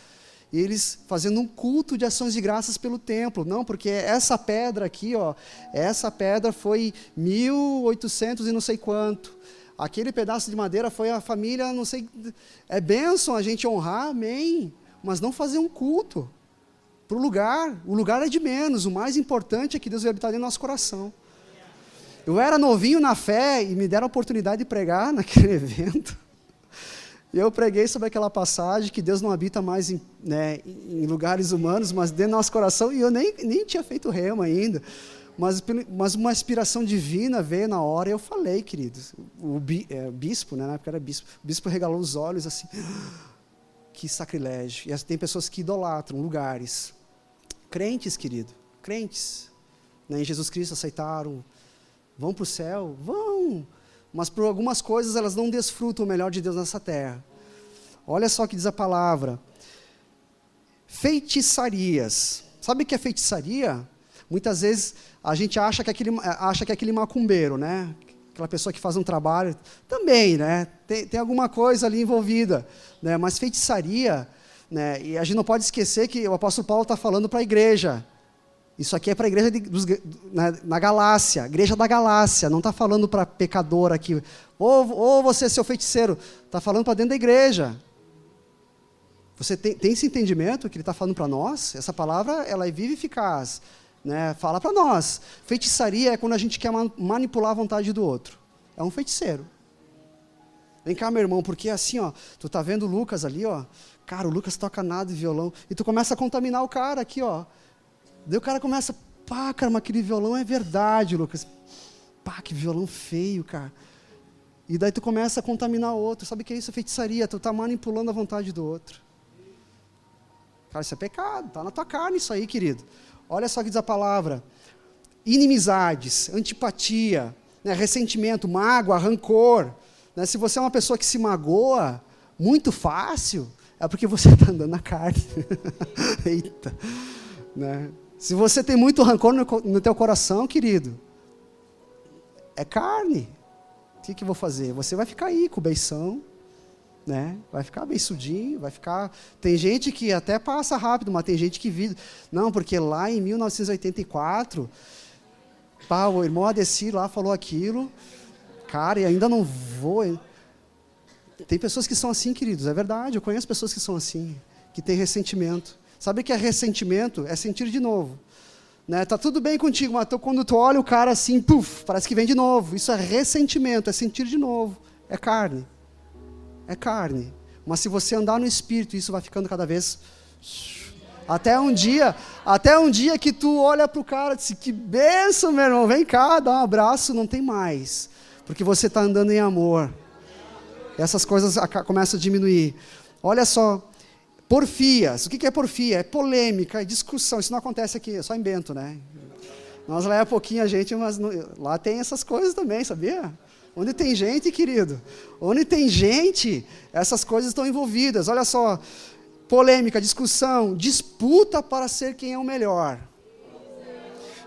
e eles fazendo um culto de ações de graças pelo templo. Não, porque essa pedra aqui, ó, essa pedra foi 1800 e não sei quanto. Aquele pedaço de madeira foi a família, não sei, é bênção a gente honrar, amém, mas não fazer um culto para o lugar é de menos, o mais importante é que Deus vai habitar dentro do nosso coração. Eu era novinho na fé e me deram a oportunidade de pregar naquele evento, e eu preguei sobre aquela passagem, que Deus não habita mais em lugares humanos, mas dentro do nosso coração, e eu nem tinha feito rema ainda, mas uma inspiração divina veio na hora, e eu falei, queridos, o bispo, né, na época era bispo, o bispo regalou os olhos assim, que sacrilégio. E tem pessoas que idolatram lugares, crentes, querido, crentes, né, em Jesus Cristo aceitaram, vão para o céu, vão, mas por algumas coisas elas não desfrutam o melhor de Deus nessa terra. Olha só o que diz a palavra, feitiçarias. Sabe o que é feitiçaria? Muitas vezes a gente acha que é aquele macumbeiro, né? Aquela pessoa que faz um trabalho, também, né? Tem alguma coisa ali envolvida, né? Mas feitiçaria, né? E a gente não pode esquecer que o apóstolo Paulo está falando para a igreja. Isso aqui é para a igreja na Galácia, igreja da Galácia, não está falando para pecador aqui, ou você, seu feiticeiro, está falando para dentro da igreja. Você tem esse entendimento que ele está falando para nós? Essa palavra, ela é viva e eficaz, né? Fala para nós. Feitiçaria é quando a gente quer manipular a vontade do outro. É um feiticeiro. Vem cá, meu irmão, porque assim, ó, tu está vendo o Lucas ali, ó, cara, o Lucas toca nada de violão, e tu começa a contaminar o cara aqui, ó. Daí o cara começa, pá, cara, mas aquele violão é verdade, Lucas. Pá, que violão feio, cara. E daí tu começa a contaminar o outro. Sabe o que é isso? Feitiçaria. Tu está manipulando a vontade do outro. Cara, isso é pecado. Está na tua carne isso aí, querido. Olha só o que diz a palavra. Inimizades, antipatia, né, ressentimento, mágoa, rancor. Né, se você é uma pessoa que se magoa muito fácil, é porque você está andando na carne. Eita. Né? Se você tem muito rancor no teu coração, querido, é carne. O que eu vou fazer? Você vai ficar aí com beição, né? Vai ficar beiçudinho, vai ficar... Tem gente que até passa rápido, mas tem gente que vive... Não, porque lá em 1984, pá, o irmão Adeci lá falou aquilo, cara, e ainda não vou... Hein? Tem pessoas que são assim, queridos, é verdade, eu conheço pessoas que são assim, que têm ressentimento. Sabe o que é ressentimento? É sentir de novo. Né? Tá tudo bem contigo, mas quando tu olha o cara assim, puf, parece que vem de novo. Isso é ressentimento, é sentir de novo. É carne. É carne. Mas se você andar no Espírito, isso vai ficando cada vez... Até um dia que tu olha para o cara e diz, que bênção, meu irmão, vem cá, dá um abraço, não tem mais. Porque você está andando em amor. Essas coisas começam a diminuir. Olha só. Porfias. O que é porfia? É polêmica, é discussão. Isso não acontece aqui, é só em Bento, né? Nós lá é pouquinho a gente, mas lá tem essas coisas também, sabia? Onde tem gente, querido, onde tem gente, essas coisas estão envolvidas. Olha só, polêmica, discussão, disputa para ser quem é o melhor.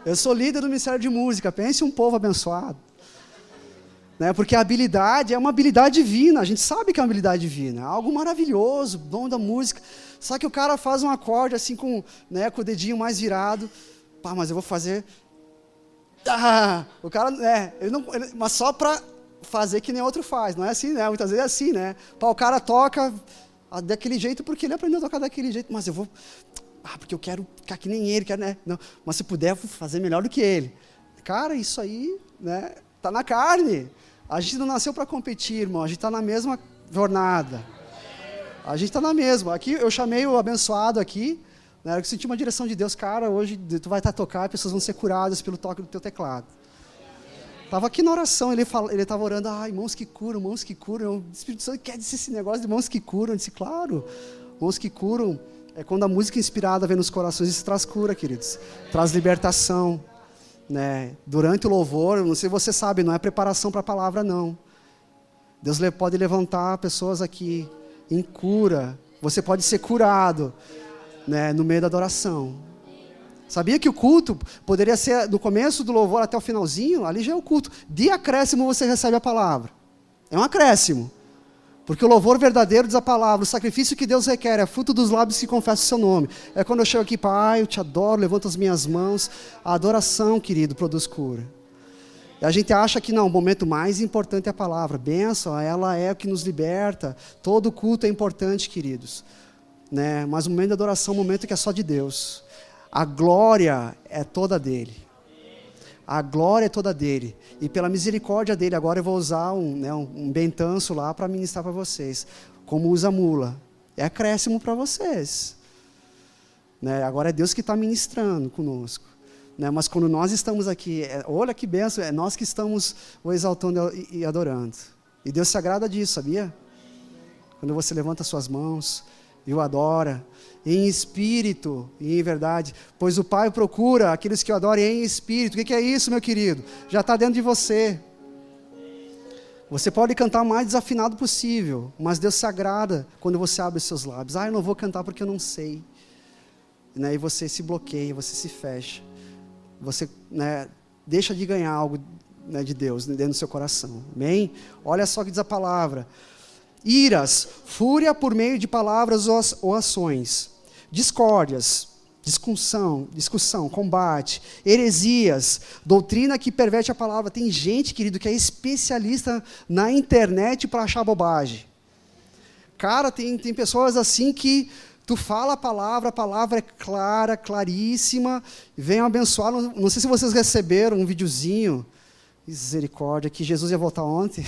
Eu sou líder do Ministério de Música, pense um povo abençoado. Né? Porque a habilidade é uma habilidade divina, a gente sabe que é uma habilidade divina, algo maravilhoso, dom da música. Só que o cara faz um acorde assim com, né, com o dedinho mais virado, pá, mas eu vou fazer... o cara, mas só para fazer que nem outro faz, não é assim, né? Muitas vezes é assim, né? Pá, o cara toca daquele jeito porque ele aprendeu a tocar daquele jeito, mas eu vou... porque eu quero ficar que nem ele, né? Não, mas se puder, eu vou fazer melhor do que ele. Cara, isso aí, né, tá na carne. A gente não nasceu para competir, irmão. A gente está na mesma jornada. A gente está na mesma. Aqui, eu chamei o abençoado aqui, né, eu senti uma direção de Deus. Cara, hoje tu vai estar a tocar, pessoas vão ser curadas pelo toque do teu teclado. Estava aqui na oração, ele estava orando, mãos que curam, mãos que curam. O Espírito Santo quer dizer esse negócio de mãos que curam. Eu disse, claro, mãos que curam. É quando a música inspirada vem nos corações, isso traz cura, queridos. Traz libertação. Né? Durante o louvor, não sei se você sabe, não é preparação para a palavra, não. Deus pode levantar pessoas aqui em cura. Você pode ser curado, né, no meio da adoração. Sabia que o culto poderia ser do começo do louvor até o finalzinho? Ali já é o culto. De acréscimo você recebe a palavra. É um acréscimo. Porque o louvor verdadeiro diz a palavra, o sacrifício que Deus requer é fruto dos lábios que confessam o seu nome. É quando eu chego aqui, Pai, eu te adoro, levanto as minhas mãos. A adoração, querido, produz cura. E a gente acha que não, o momento mais importante é a palavra. Bênção, ela é o que nos liberta. Todo culto é importante, queridos. Né? Mas o momento de adoração é um momento que é só de Deus. A glória é toda dele. A glória é toda dele. E pela misericórdia dele, agora eu vou usar um bentanço lá para ministrar para vocês. Como usa a mula. É acréscimo para vocês. Né? Agora é Deus que está ministrando conosco. Né? Mas quando nós estamos aqui, olha que bênção, é nós que estamos o exaltando e adorando. E Deus se agrada disso, sabia? Quando você levanta suas mãos e o adora, em espírito e em verdade, pois o Pai procura aqueles que o adorem em espírito. O que é isso, meu querido? Já está dentro de você. Você pode cantar o mais desafinado possível, mas Deus se agrada quando você abre os seus lábios. Eu não vou cantar porque eu não sei. Né? E você se bloqueia, você se fecha. Você, né, deixa de ganhar algo, né, de Deus dentro do seu coração. Amém? Olha só o que diz a palavra. Iras, fúria por meio de palavras ou ações, discórdias, discussão, combate, heresias, doutrina que perverte a palavra. Tem gente, querido, que é especialista na internet para achar bobagem. Cara, tem pessoas assim que tu fala a palavra é clara, claríssima, venham abençoar. Não sei se vocês receberam um videozinho, misericórdia, que Jesus ia voltar ontem.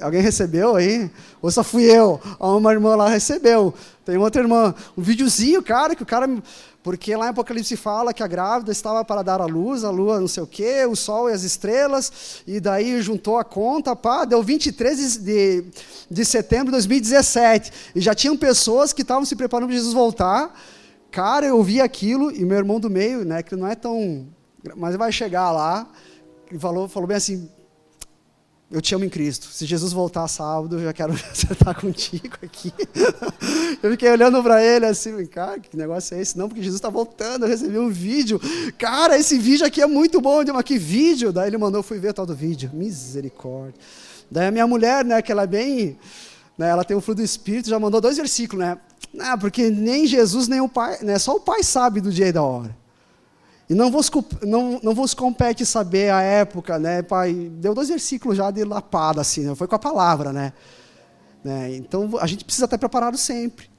Alguém recebeu aí? Ou só fui eu? Uma irmã lá recebeu. Tem outra irmã. Um videozinho, cara, que o cara... Porque lá em Apocalipse fala que a grávida estava para dar à luz, a lua não sei o quê, o sol e as estrelas, e daí juntou a conta, deu 23 de setembro de 2017. E já tinham pessoas que estavam se preparando para Jesus voltar. Cara, eu vi aquilo, e meu irmão do meio, né, que não é tão... Mas vai chegar lá, e falou bem assim... Eu te amo em Cristo. Se Jesus voltar sábado, eu já quero acertar contigo aqui. Eu fiquei olhando para ele assim, cara, que negócio é esse? Não, porque Jesus está voltando, eu recebi um vídeo. Cara, esse vídeo aqui é muito bom. Mas que vídeo? Daí ele mandou, fui ver o tal do vídeo. Misericórdia. Daí a minha mulher, né, que ela é bem... Né, ela tem o fruto do Espírito, já mandou 2 versículos, né? Porque nem Jesus, nem o Pai... Né, só o Pai sabe do dia e da hora. E não vos compete saber a época, né, pai? Deu 2 versículos já de lapada, assim, né? Foi com a palavra, né? Então, a gente precisa estar preparado sempre.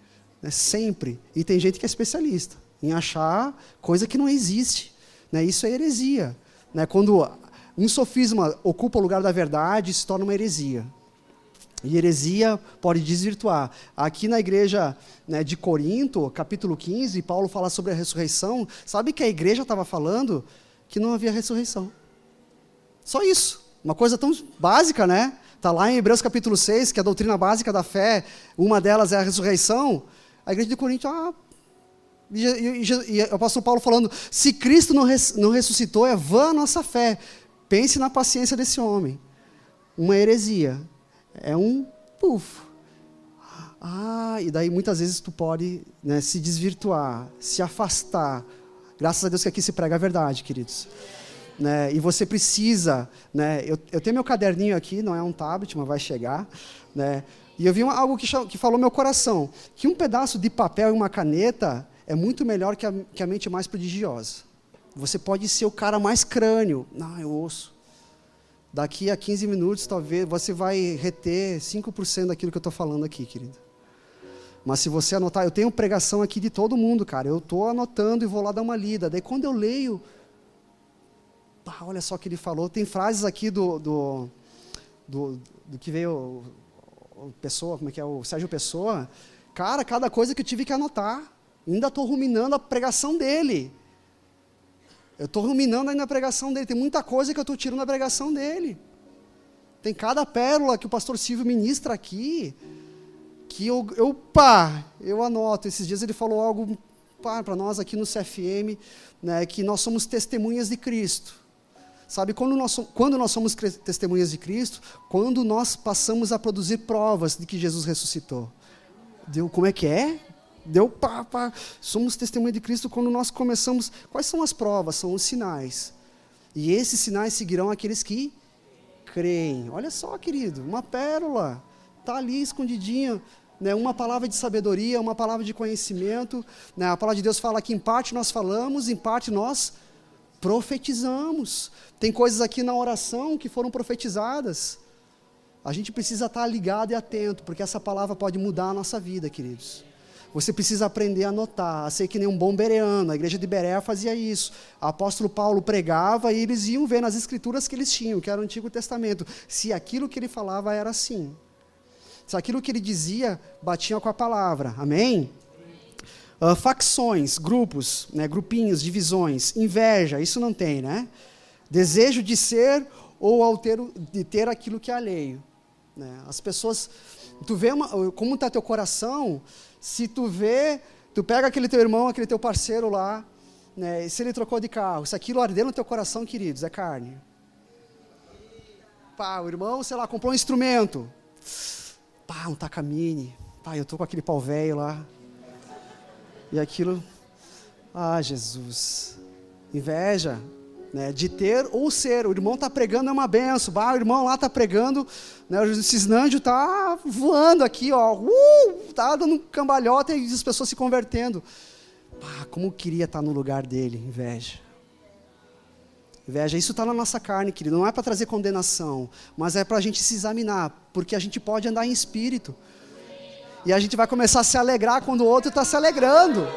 Né? Sempre. E tem gente que é especialista em achar coisa que não existe. Né? Isso é heresia. Né? Quando um sofisma ocupa o lugar da verdade, se torna uma heresia. E heresia pode desvirtuar. Aqui na igreja, né, de Corinto, capítulo 15, Paulo fala sobre a ressurreição. Sabe que a igreja estava falando? Que não havia ressurreição. Só isso. Uma coisa tão básica, né? Está lá em Hebreus capítulo 6, que é a doutrina básica da fé, uma delas é a ressurreição. A igreja de Corinto, e o apóstolo Paulo falando, se Cristo não ressuscitou, é vã a nossa fé. Pense na paciência desse homem. uma heresia. É um puf. E daí muitas vezes tu pode, né, se desvirtuar, se afastar. Graças a Deus que aqui se prega a verdade, queridos. Né, e você precisa, né, eu tenho meu caderninho aqui, não é um tablet, mas vai chegar, né, e eu vi algo que falou meu coração, que um pedaço de papel e uma caneta é muito melhor que a mente mais prodigiosa. Você pode ser o cara mais crânio. Não, eu ouço. Daqui a 15 minutos, talvez, você vai reter 5% daquilo que eu estou falando aqui, querido. Mas se você anotar, eu tenho pregação aqui de todo mundo, cara. Eu estou anotando e vou lá dar uma lida. Daí quando eu leio, olha só o que ele falou. Tem frases aqui do que veio o Pessoa, como é que é? O Sérgio Pessoa. Cara, cada coisa que eu tive que anotar. Ainda estou ruminando a pregação dele. Eu estou ruminando ainda a pregação dele. Tem muita coisa que eu estou tirando da pregação dele. Tem pérola que o pastor Silvio ministra aqui, que eu anoto. Esses dias ele falou algo para nós aqui no CFM, né, que nós somos testemunhas de Cristo. Sabe, quando nós somos testemunhas de Cristo, quando nós passamos a produzir provas de que Jesus ressuscitou. Como é que é? Somos testemunha de Cristo quando nós começamos. Quais são as provas? São os sinais. E esses sinais seguirão aqueles que creem. Olha só, querido, uma pérola. Está ali escondidinha. Né, uma palavra de sabedoria, uma palavra de conhecimento. Né, a palavra de Deus fala que em parte nós falamos, em parte nós profetizamos. Tem coisas aqui na oração que foram profetizadas. A gente precisa estar ligado e atento, porque essa palavra pode mudar a nossa vida, queridos. Você precisa aprender a anotar, a ser que nem um bom bereano. A igreja de Berea fazia isso. O apóstolo Paulo pregava e eles iam ver nas escrituras que eles tinham, que era o Antigo Testamento, se aquilo que ele falava era assim. Se aquilo que ele dizia batia com a palavra. Amém? Facções, grupos, né, grupinhos, divisões, inveja, isso não tem, né? Desejo de ser ou de ter aquilo que é alheio. Né? As pessoas, tu vê como está teu coração, se tu pega aquele teu irmão, aquele teu parceiro lá, né, e se ele trocou de carro, se aquilo arder no teu coração, queridos, é carne. O irmão, sei lá, comprou um instrumento, um Takamine, eu estou com aquele pau velho lá, e aquilo, Jesus, inveja, né, de ter ou ser. O irmão está pregando, é uma benção. O irmão lá está pregando, né, o cisnândio está voando aqui, está dando cambalhota e as pessoas se convertendo. Como eu queria estar no lugar dele. Inveja. Inveja, isso está na nossa carne, querido. Não é para trazer condenação, mas é para a gente se examinar, porque a gente pode andar em espírito. E a gente vai começar a se alegrar quando o outro está se alegrando.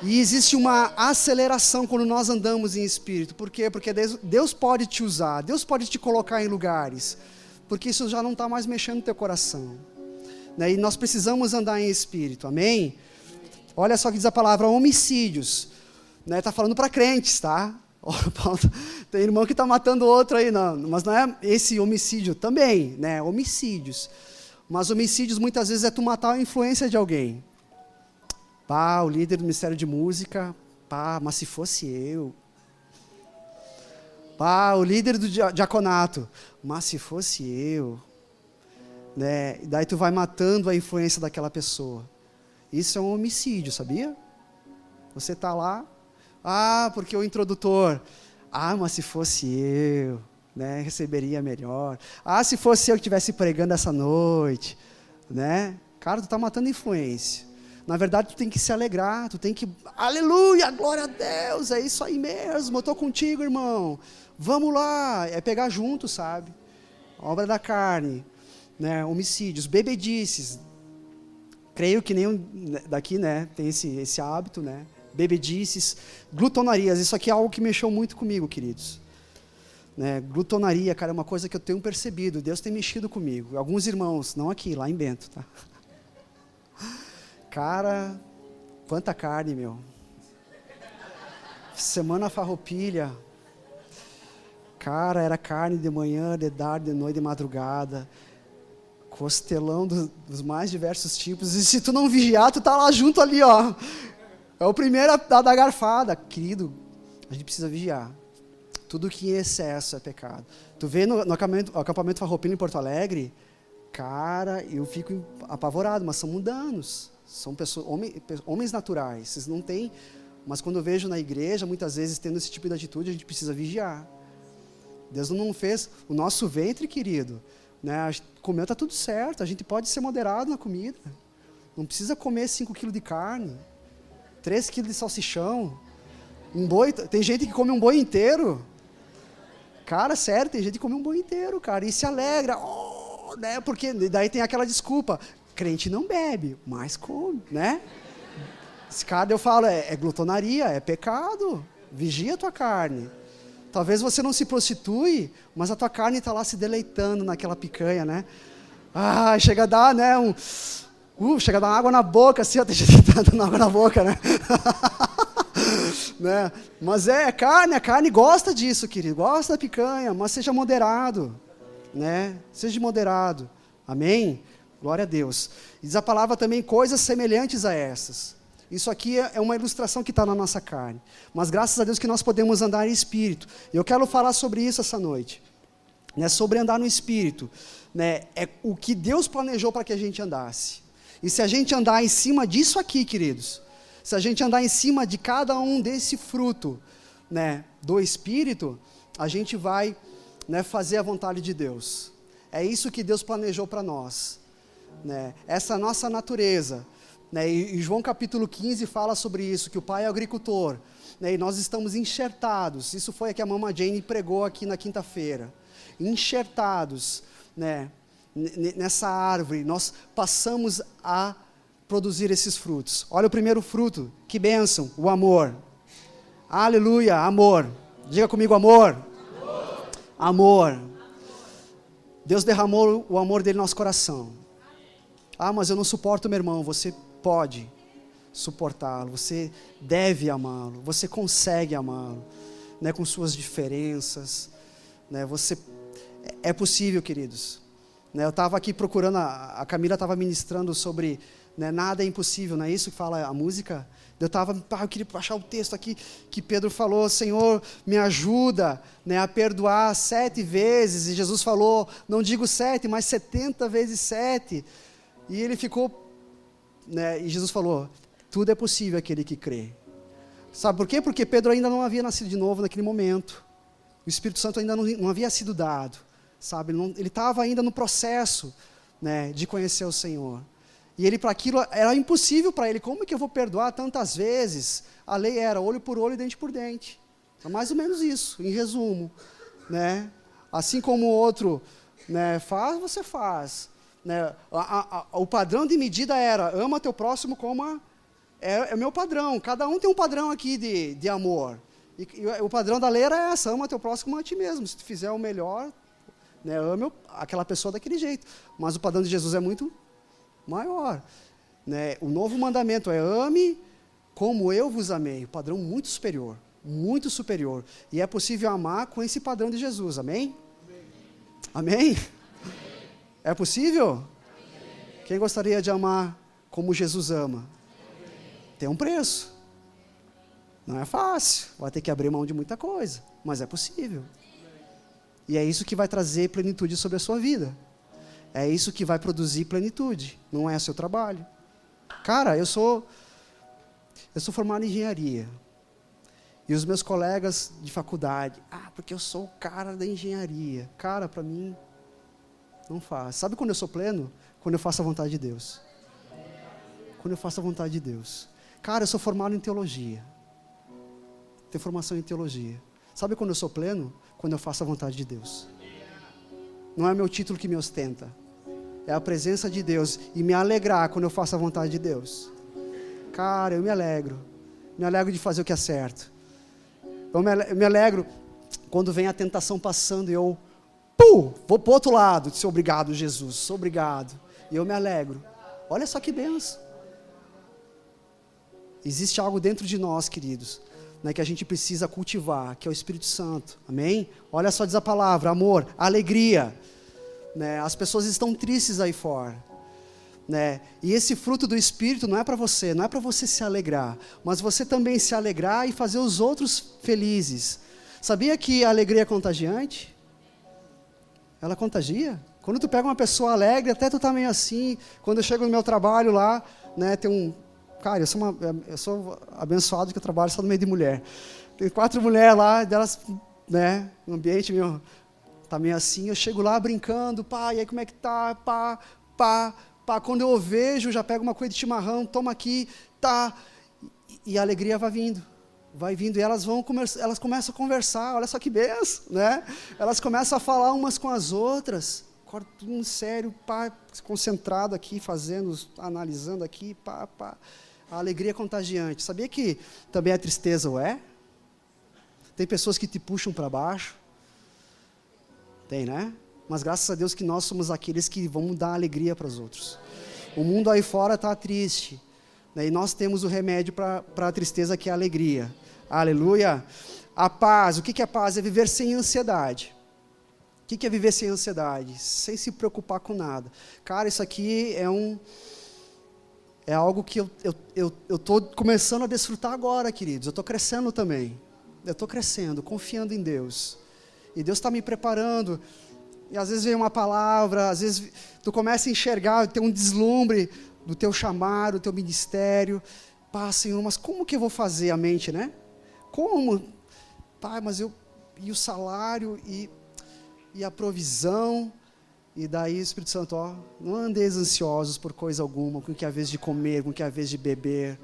E existe uma aceleração quando nós andamos em espírito. Por quê? Porque Deus pode te usar, Deus pode te colocar em lugares, porque isso já não está mais mexendo no teu coração. Né? E nós precisamos andar em espírito, amém? Olha só que diz a palavra homicídios. Está falando para crentes, tá? Tem irmão que está matando outro aí, não, mas não é esse homicídio também, né? Homicídios. Mas homicídios muitas vezes é tu matar a influência de alguém. O líder do Ministério de Música, mas se fosse eu. O líder do diaconato, mas se fosse eu. Né? E daí tu vai matando a influência daquela pessoa. Isso é um homicídio, sabia? Você está lá, porque o introdutor, mas se fosse eu, né, receberia melhor. Se fosse eu que estivesse pregando essa noite, né? Cara, tu está matando influência. Na verdade, tu tem que se alegrar, tu tem que, aleluia, glória a Deus, é isso aí mesmo, eu estou contigo, irmão, vamos lá, é pegar junto, sabe? Obra da carne, né? Homicídios, bebedices, creio que nenhum daqui, né, tem esse hábito, né? Bebedices, glutonarias, isso aqui é algo que mexeu muito comigo, queridos. Né? Glutonaria, cara, é uma coisa que eu tenho percebido, Deus tem mexido comigo, alguns irmãos, não aqui, lá em Bento, tá? Cara, quanta carne, meu. Semana farroupilha. Cara, era carne de manhã, de tarde, de noite, de madrugada. Costelão dos mais diversos tipos. E se tu não vigiar, tu tá lá junto ali, É o primeiro a dar garfada. Querido, a gente precisa vigiar. Tudo que em excesso é pecado. Tu vê no acampamento Farroupilha em Porto Alegre, cara, eu fico apavorado, mas são mundanos. São pessoas, homens naturais. Vocês não têm... Mas quando eu vejo na igreja, muitas vezes, tendo esse tipo de atitude, a gente precisa vigiar. Deus não fez o nosso ventre, querido. Né? Comer está tudo certo. A gente pode ser moderado na comida. Não precisa comer 5 quilos de carne, 3 quilos de salsichão. Um boi, tem gente que come um boi inteiro. Cara, sério, tem gente que come um boi inteiro, cara. E se alegra. Oh, né? Porque daí tem aquela desculpa. Crente não bebe, mas come, né? Esse cara, eu falo, é glutonaria, é pecado. Vigia a tua carne. Talvez você não se prostitui, mas a tua carne está lá se deleitando naquela picanha, né? Ah, chega a dar, né? Chega a dar água na boca, assim, ó, tem gente que tá dando água na boca, né? Né? Mas a carne gosta disso, querido, gosta da picanha, mas seja moderado, né? Seja moderado, amém? Glória a Deus. E diz a palavra também coisas semelhantes a essas. Isso aqui é uma ilustração que está na nossa carne. Mas graças a Deus que nós podemos andar em espírito. E eu quero falar sobre isso essa noite. Né, sobre andar no espírito. Né, é o que Deus planejou para que a gente andasse. E se a gente andar em cima disso aqui, queridos, se a gente andar em cima de cada um desse fruto, né, do espírito, a gente vai, né, fazer a vontade de Deus. É isso que Deus planejou para nós. Né, essa nossa natureza. Né, e João capítulo 15 fala sobre isso, que o pai é agricultor, né, e nós estamos enxertados, isso foi o que a Mama Jane pregou aqui na quinta-feira, enxertados, né, nessa árvore, nós passamos a produzir esses frutos. Olha o primeiro fruto, que bênção, o amor. Aleluia, amor. Diga comigo, amor. Amor. Amor. Deus derramou o amor dele no nosso coração. Ah, mas eu não suporto meu irmão. Você pode suportá-lo, você deve amá-lo, você consegue amá-lo, né, com suas diferenças, né, é possível, queridos, né, eu estava aqui procurando, a Camila estava ministrando sobre, né, nada é impossível, não é isso que fala a música? Eu queria achar o texto aqui, que Pedro falou, Senhor, me ajuda, né, a perdoar 7 vezes, e Jesus falou, não digo 7, mas 70 vezes 7, e ele ficou, né, e Jesus falou, tudo é possível aquele que crê. Sabe por quê? Porque Pedro ainda não havia nascido de novo naquele momento. O Espírito Santo ainda não havia sido dado. Sabe? Ele estava ainda no processo, né, de conhecer o Senhor. E ele, para aquilo, era impossível para ele. Como que eu vou perdoar tantas vezes? A lei era olho por olho e dente por dente. É mais ou menos isso, em resumo. Né? Assim como o outro, né, faz, você faz. Né, o padrão de medida era, ama teu próximo como é o meu padrão, cada um tem um padrão aqui de amor, e o padrão da lei era essa, ama teu próximo como a ti mesmo, se tu fizer o melhor, né, ame aquela pessoa daquele jeito, mas o padrão de Jesus é muito maior, né, o novo mandamento é ame como eu vos amei, um padrão muito superior, e é possível amar com esse padrão de Jesus, amém? Amém? É possível? Quem gostaria de amar como Jesus ama? Tem um preço. Não é fácil. Vai ter que abrir mão de muita coisa. Mas é possível. E é isso que vai trazer plenitude sobre a sua vida. É isso que vai produzir plenitude. Não é seu trabalho. Cara, eu sou formado em engenharia. E os meus colegas de faculdade, porque eu sou o cara da engenharia. Cara, para mim... não faz. Sabe quando eu sou pleno? Quando eu faço a vontade de Deus. Quando eu faço a vontade de Deus. Cara, eu sou formado em teologia. Tenho formação em teologia. Sabe quando eu sou pleno? Quando eu faço a vontade de Deus. Não é meu título que me ostenta. É a presença de Deus. E me alegrar quando eu faço a vontade de Deus. Cara, eu me alegro. Me alegro de fazer o que é certo. Eu me alegro quando vem a tentação passando e eu... vou para o outro lado, disse, obrigado Jesus, obrigado, e eu me alegro, olha só que benção, existe algo dentro de nós, queridos, né, que a gente precisa cultivar, que é o Espírito Santo, amém? Olha só, diz a palavra, amor, alegria, né, as pessoas estão tristes aí fora, né, e esse fruto do Espírito não é para você se alegrar, mas você também se alegrar e fazer os outros felizes. Sabia que a alegria é contagiante? Ela contagia. Quando tu pega uma pessoa alegre, até tu tá meio assim. Quando eu chego no meu trabalho lá, né, tem um... Cara, eu sou abençoado que eu trabalho só no meio de mulher. Tem 4 mulheres lá, delas, né, no ambiente meio... Tá meio assim, eu chego lá brincando, pá, e aí como é que tá, pá, pá, pá. Quando eu vejo, já pego uma coisa de chimarrão, toma aqui, tá. E a alegria vai vindo, e elas começam a conversar, olha só que benção, né? Elas começam a falar umas com as outras, tudo sério, pá, concentrado aqui, fazendo, analisando aqui, pá, pá. A alegria é contagiante. Sabia que também a tristeza o é? Tem pessoas que te puxam para baixo. Tem, né? Mas graças a Deus que nós somos aqueles que vão dar alegria para os outros. O mundo aí fora está triste, né? E nós temos o remédio para a tristeza, que é a alegria. Aleluia! A paz, o que é paz? É viver sem ansiedade. O que é viver sem ansiedade? Sem se preocupar com nada. Cara, isso aqui é algo que eu estou começando a desfrutar agora, queridos. Eu estou crescendo também. Eu estou crescendo, confiando em Deus. E Deus está me preparando. E às vezes vem uma palavra, às vezes tu começa a enxergar, ter um deslumbre do teu chamado, do teu ministério. Pá, Senhor, mas como que eu vou fazer a mente, né? Como? Pai, mas e o salário, e a provisão. E daí o Espírito Santo, ó, não andeis ansiosos por coisa alguma, com que é a vez de comer, com que é a vez de beber.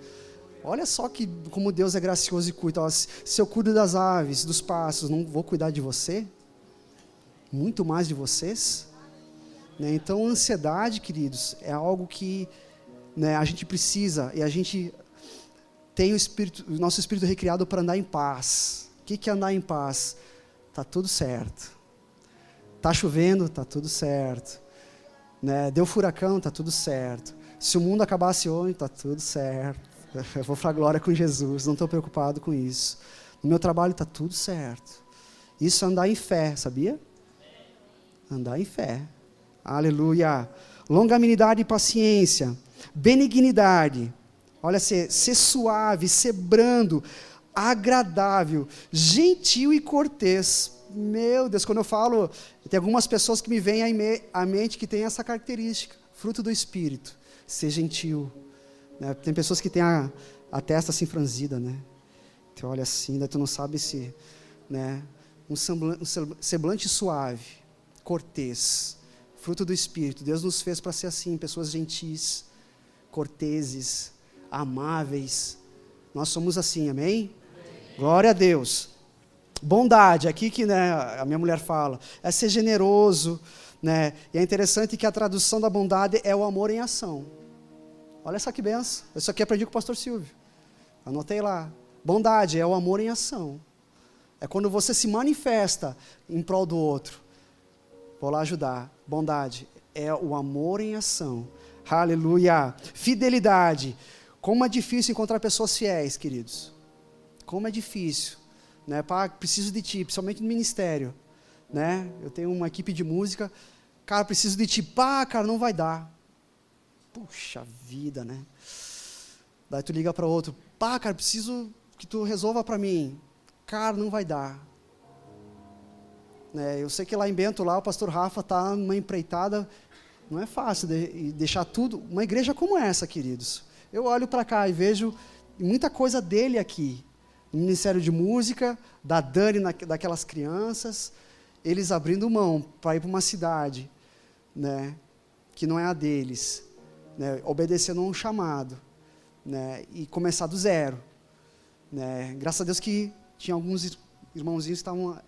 Olha só como Deus é gracioso e cuida. Ó, se eu cuido das aves, dos pássaros, não vou cuidar de você? Muito mais de vocês? Né? Então, a ansiedade, queridos, é algo que, né, a gente precisa, e a gente tem o nosso espírito recriado para andar em paz. O que é andar em paz? Tá tudo certo. Tá chovendo, tá tudo certo. Né? Deu furacão, tá tudo certo. Se o mundo acabasse hoje, tá tudo certo. Eu vou para a glória com Jesus, não estou preocupado com isso. No meu trabalho está tudo certo. Isso é andar em fé, sabia? Andar em fé. Aleluia. Longanimidade e paciência. Benignidade. Olha, ser suave, ser brando, agradável, gentil e cortês. Meu Deus, quando eu falo, tem algumas pessoas que me vêm à mente que tem essa característica. Fruto do Espírito. Ser gentil. Né? Tem pessoas que têm a testa assim franzida, né? Tu olha assim, daí tu não sabe se... Né? Um semblante suave, cortês, fruto do Espírito. Deus nos fez para ser assim, pessoas gentis, corteses, amáveis. Nós somos assim, amém? Glória a Deus. Bondade, aqui que, né, a minha mulher fala, é ser generoso, né? E é interessante que a tradução da bondade é o amor em ação. Olha só que benção. Isso aqui aprendi com o pastor Silvio. Anotei lá. Bondade é o amor em ação. É quando você se manifesta em prol do outro. Vou lá ajudar. Bondade é o amor em ação. Aleluia. Fidelidade. Como é difícil encontrar pessoas fiéis, queridos. Como é difícil. Né? Pá, preciso de ti, principalmente no ministério. Né? Eu tenho uma equipe de música. Cara, preciso de ti. Pá, cara, não vai dar. Puxa vida, né? Daí tu liga para outro, pá, cara, preciso que tu resolva para mim. Cara, não vai dar. Né, eu sei que lá em Bento, lá, o pastor Rafa está numa empreitada, não é fácil deixar tudo, uma igreja como essa, queridos. Eu olho para cá e vejo muita coisa dele aqui. No Ministério de Música, da Dani, daquelas crianças, eles abrindo mão para ir para uma cidade, né, que não é a deles. Né, obedecendo a um chamado, né, e começar do zero. Né. Graças a Deus que tinha alguns irmãozinhos que estavam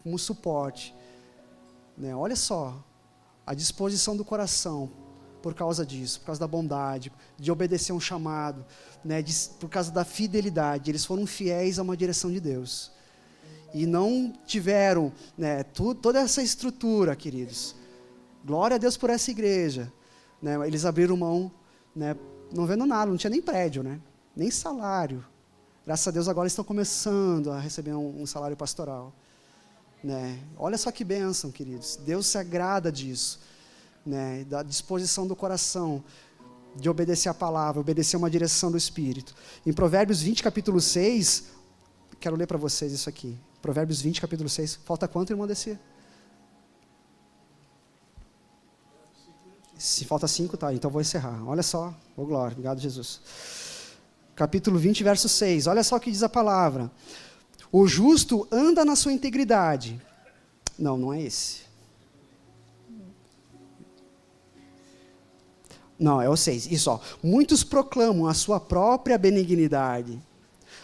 como suporte. Né. Olha só, a disposição do coração por causa disso, por causa da bondade, de obedecer a um chamado, né, por causa da fidelidade. Eles foram fiéis a uma direção de Deus. E não tiveram, né, toda essa estrutura, queridos. Glória a Deus por essa igreja. Né, eles abriram mão, né, não vendo nada, não tinha nem prédio, né, nem salário. Graças a Deus agora estão começando a receber um salário pastoral. Né. Olha só que bênção, queridos. Deus se agrada disso. Né, da disposição do coração, de obedecer a palavra, obedecer uma direção do Espírito. Em Provérbios 20, capítulo 6, quero ler para vocês isso aqui. Provérbios 20, capítulo 6. Falta quanto, irmão Descia? Se falta 5, tá, então vou encerrar. Olha só, ô glória, obrigado Jesus. Capítulo 20, verso 6, olha só o que diz a palavra. O justo anda na sua integridade. Não, não é esse. Não, é o 6, isso ó. Muitos proclamam a sua própria benignidade,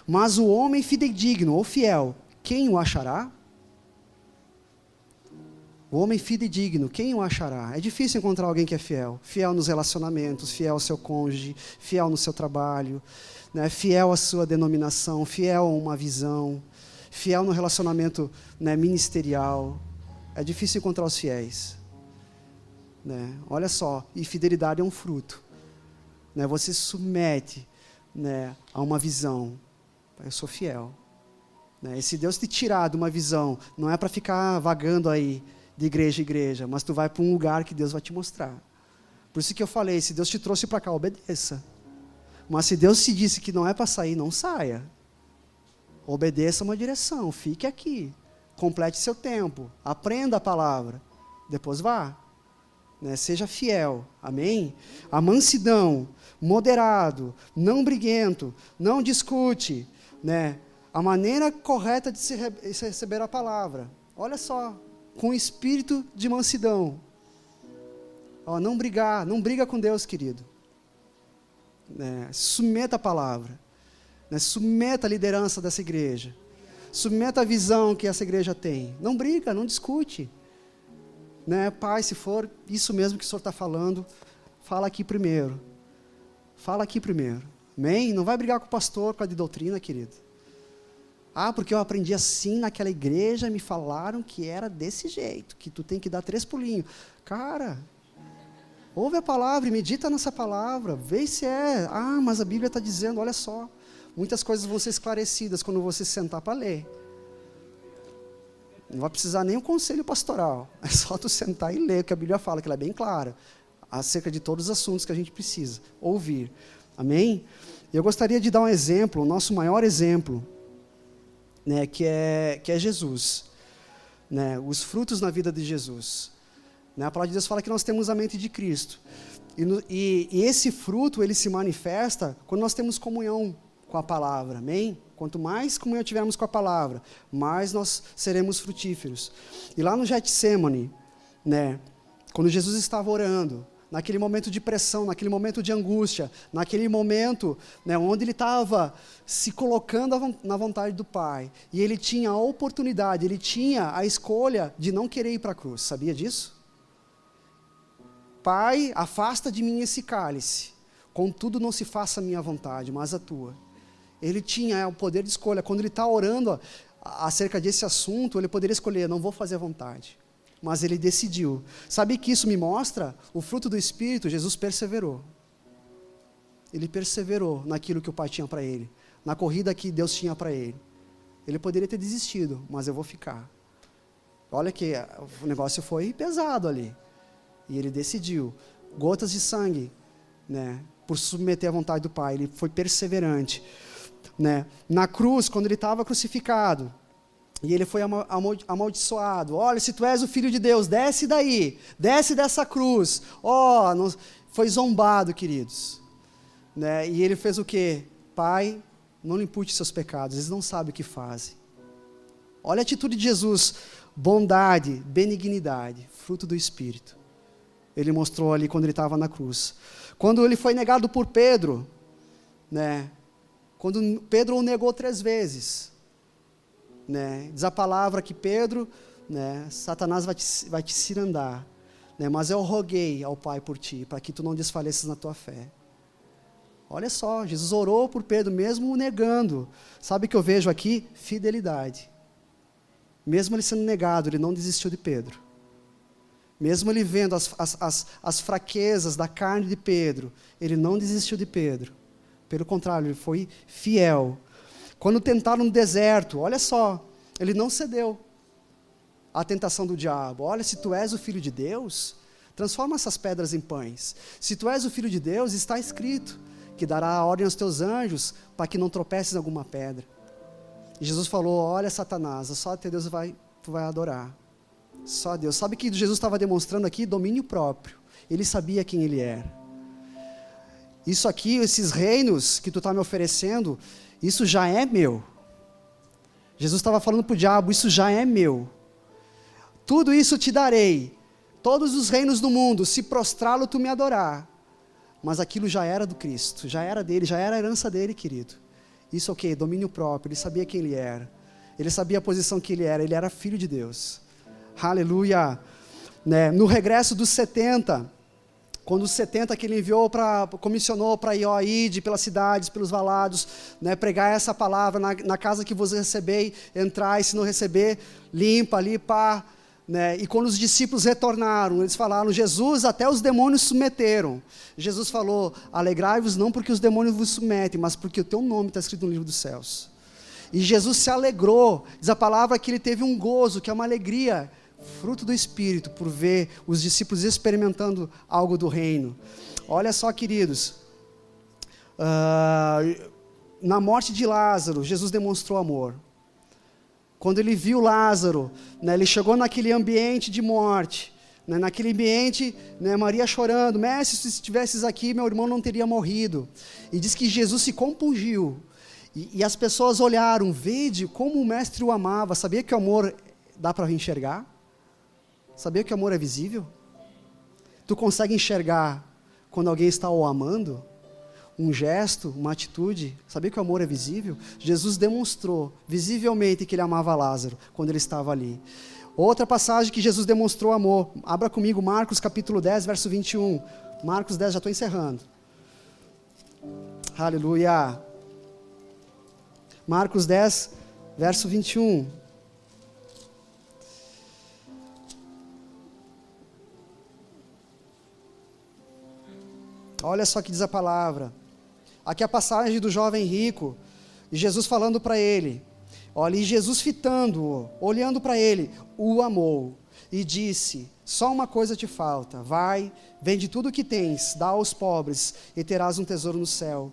mas o homem fidedigno ou fiel, quem o achará? O homem fidedigno, quem o achará? É difícil encontrar alguém que é fiel. Fiel nos relacionamentos, fiel ao seu cônjuge, fiel no seu trabalho, né? Fiel à sua denominação, fiel a uma visão, fiel no relacionamento, né, ministerial. É difícil encontrar os fiéis. Né? Olha só, e fidelidade é um fruto. Né? Você se submete, né, a uma visão. Eu sou fiel. Né? E se Deus te tirar de uma visão, não é para ficar vagando aí, de igreja em igreja, mas tu vai para um lugar que Deus vai te mostrar. Por isso que eu falei, se Deus te trouxe para cá, obedeça. Mas se Deus te disse que não é para sair, não saia. Obedeça uma direção, fique aqui. Complete seu tempo, aprenda a palavra, depois vá. Né? Seja fiel, amém? A mansidão, moderado, não briguento, não discute. Né? A maneira correta de se receber a palavra. Olha só. Com espírito de mansidão. Ó, não brigar, não briga com Deus, querido. Né? Submeta a palavra. Né? Submeta a liderança dessa igreja. Submeta a visão que essa igreja tem. Não briga, não discute. Né? Pai, se for isso mesmo que o Senhor está falando, fala aqui primeiro. Fala aqui primeiro. Amém? Não vai brigar com o pastor por causa de doutrina, querido. Ah, porque eu aprendi assim naquela igreja, me falaram que era desse jeito, que tu tem que dar 3 pulinhos. Cara, ouve a palavra e medita nessa palavra, vê se é. Ah, mas a Bíblia está dizendo, olha só, muitas coisas vão ser esclarecidas quando você se sentar para ler. Não vai precisar nem um conselho pastoral, é só tu sentar e ler, que a Bíblia fala, que ela é bem clara, acerca de todos os assuntos que a gente precisa ouvir. Amém? Eu gostaria de dar um exemplo, o nosso maior exemplo, né, que é Jesus, né, os frutos na vida de Jesus. Né, a palavra de Deus fala que nós temos a mente de Cristo. E esse fruto, ele se manifesta quando nós temos comunhão com a palavra, amém? Quanto mais comunhão tivermos com a palavra, mais nós seremos frutíferos. E lá no Getsemane, né, quando Jesus estava orando, naquele momento de pressão, naquele momento de angústia, naquele momento, né, onde ele estava se colocando na vontade do Pai, e ele tinha a oportunidade, ele tinha a escolha de não querer ir para a cruz, sabia disso? Pai, afasta de mim esse cálice, contudo não se faça a minha vontade, mas a tua. Ele tinha o poder de escolha, quando ele está orando acerca desse assunto, ele poderia escolher, não vou fazer a vontade. Mas ele decidiu. Sabe que isso me mostra? O fruto do Espírito, Jesus perseverou. Ele perseverou naquilo que o Pai tinha para ele, na corrida que Deus tinha para ele. Ele poderia ter desistido, mas eu vou ficar. Olha que o negócio foi pesado ali. E ele decidiu. Gotas de sangue, né, por submeter à vontade do Pai. Ele foi perseverante. Né? Na cruz, quando ele estava crucificado, e ele foi amaldiçoado. Olha, se tu és o Filho de Deus, desce daí, desce dessa cruz. Foi zombado, queridos. Né? E ele fez o quê? Pai, não lhe impute seus pecados, eles não sabem o que fazem. Olha a atitude de Jesus, bondade, benignidade, fruto do Espírito. Ele mostrou ali quando ele estava na cruz. Quando ele foi negado por Pedro, né? Quando Pedro o negou 3 vezes, né? Diz a palavra que Pedro, né, Satanás vai te cirandar, né? Mas eu roguei ao Pai por ti, para que tu não desfaleças na tua fé. Olha só, Jesus orou por Pedro, mesmo o negando. Sabe o que eu vejo aqui? Fidelidade. Mesmo ele sendo negado, ele não desistiu de Pedro. Mesmo ele vendo as fraquezas da carne de Pedro, ele não desistiu de Pedro. Pelo contrário, ele foi fiel. Quando tentaram no deserto, olha só, ele não cedeu à tentação do diabo. Olha, se tu és o Filho de Deus, transforma essas pedras em pães. Se tu és o Filho de Deus, está escrito que dará a ordem aos teus anjos para que não tropeces em alguma pedra. E Jesus falou, olha Satanás, só a teu Deus tu vai adorar. Só a Deus. Sabe o que Jesus estava demonstrando aqui? Domínio próprio. Ele sabia quem ele era. Isso aqui, esses reinos que tu está me oferecendo, isso já é meu. Jesus estava falando para o diabo, isso já é meu. Tudo isso te darei. Todos os reinos do mundo, se prostrá-lo, tu me adorar. Mas aquilo já era do Cristo, já era dele, já era a herança dele, querido. Isso é o quê? Domínio próprio, ele sabia quem ele era. Ele sabia a posição que ele era filho de Deus. Aleluia. Né? No regresso dos 70, quando os 70 que ele comissionou para ir ao Ide, pelas cidades, pelos valados, né, pregar essa palavra, na casa que você receber, entrar, e se não receber, limpa ali, pá. Né? E quando os discípulos retornaram, eles falaram, Jesus, até os demônios submeteram. Jesus falou, alegrai-vos não porque os demônios vos submetem, mas porque o teu nome está escrito no livro dos céus. E Jesus se alegrou, diz a palavra que ele teve um gozo, que é uma alegria, fruto do Espírito, por ver os discípulos experimentando algo do reino. Olha só, queridos, na morte de Lázaro, Jesus demonstrou amor. Quando ele viu Lázaro, né, ele chegou naquele ambiente de morte, né, naquele ambiente, né, Maria chorando, mestre, se estivesses aqui, meu irmão não teria morrido. E diz que Jesus se compungiu, e as pessoas olharam, vede como o mestre o amava. Sabia que o amor dá para enxergar? Sabia que o amor é visível? Tu consegue enxergar quando alguém está o amando? Um gesto, uma atitude, sabia que o amor é visível? Jesus demonstrou visivelmente que ele amava Lázaro quando ele estava ali. Outra passagem que Jesus demonstrou amor, abra comigo Marcos capítulo 10, verso 21. Marcos 10, já estou encerrando. Aleluia. Marcos 10, verso 21. Olha só que diz a palavra. Aqui a passagem do jovem rico, e Jesus falando para ele, olha, e Jesus fitando-o, olhando para ele, o amou, e disse, só uma coisa te falta, vai, vende tudo o que tens, dá aos pobres, e terás um tesouro no céu,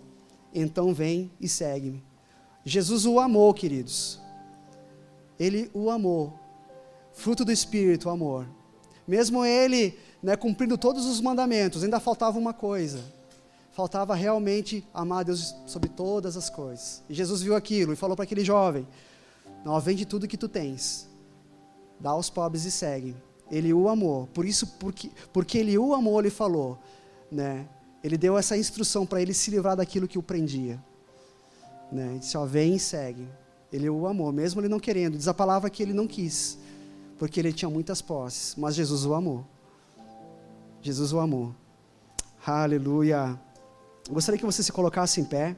então vem e segue-me. Jesus o amou, queridos, ele o amou, fruto do Espírito, o amor. Mesmo ele, né, cumprindo todos os mandamentos, ainda faltava uma coisa. Faltava realmente amar a Deus sobre todas as coisas. E Jesus viu aquilo e falou para aquele jovem, não, vende tudo que tu tens, dá aos pobres e segue. Ele o amou, porque ele o amou, ele falou, né? Ele deu essa instrução para ele se livrar daquilo que o prendia. Né? Ele disse, vem e segue. Ele o amou, mesmo ele não querendo. Diz a palavra que ele não quis, porque ele tinha muitas posses, mas Jesus o amou. Jesus o amou. Aleluia. Gostaria que você se colocasse em pé.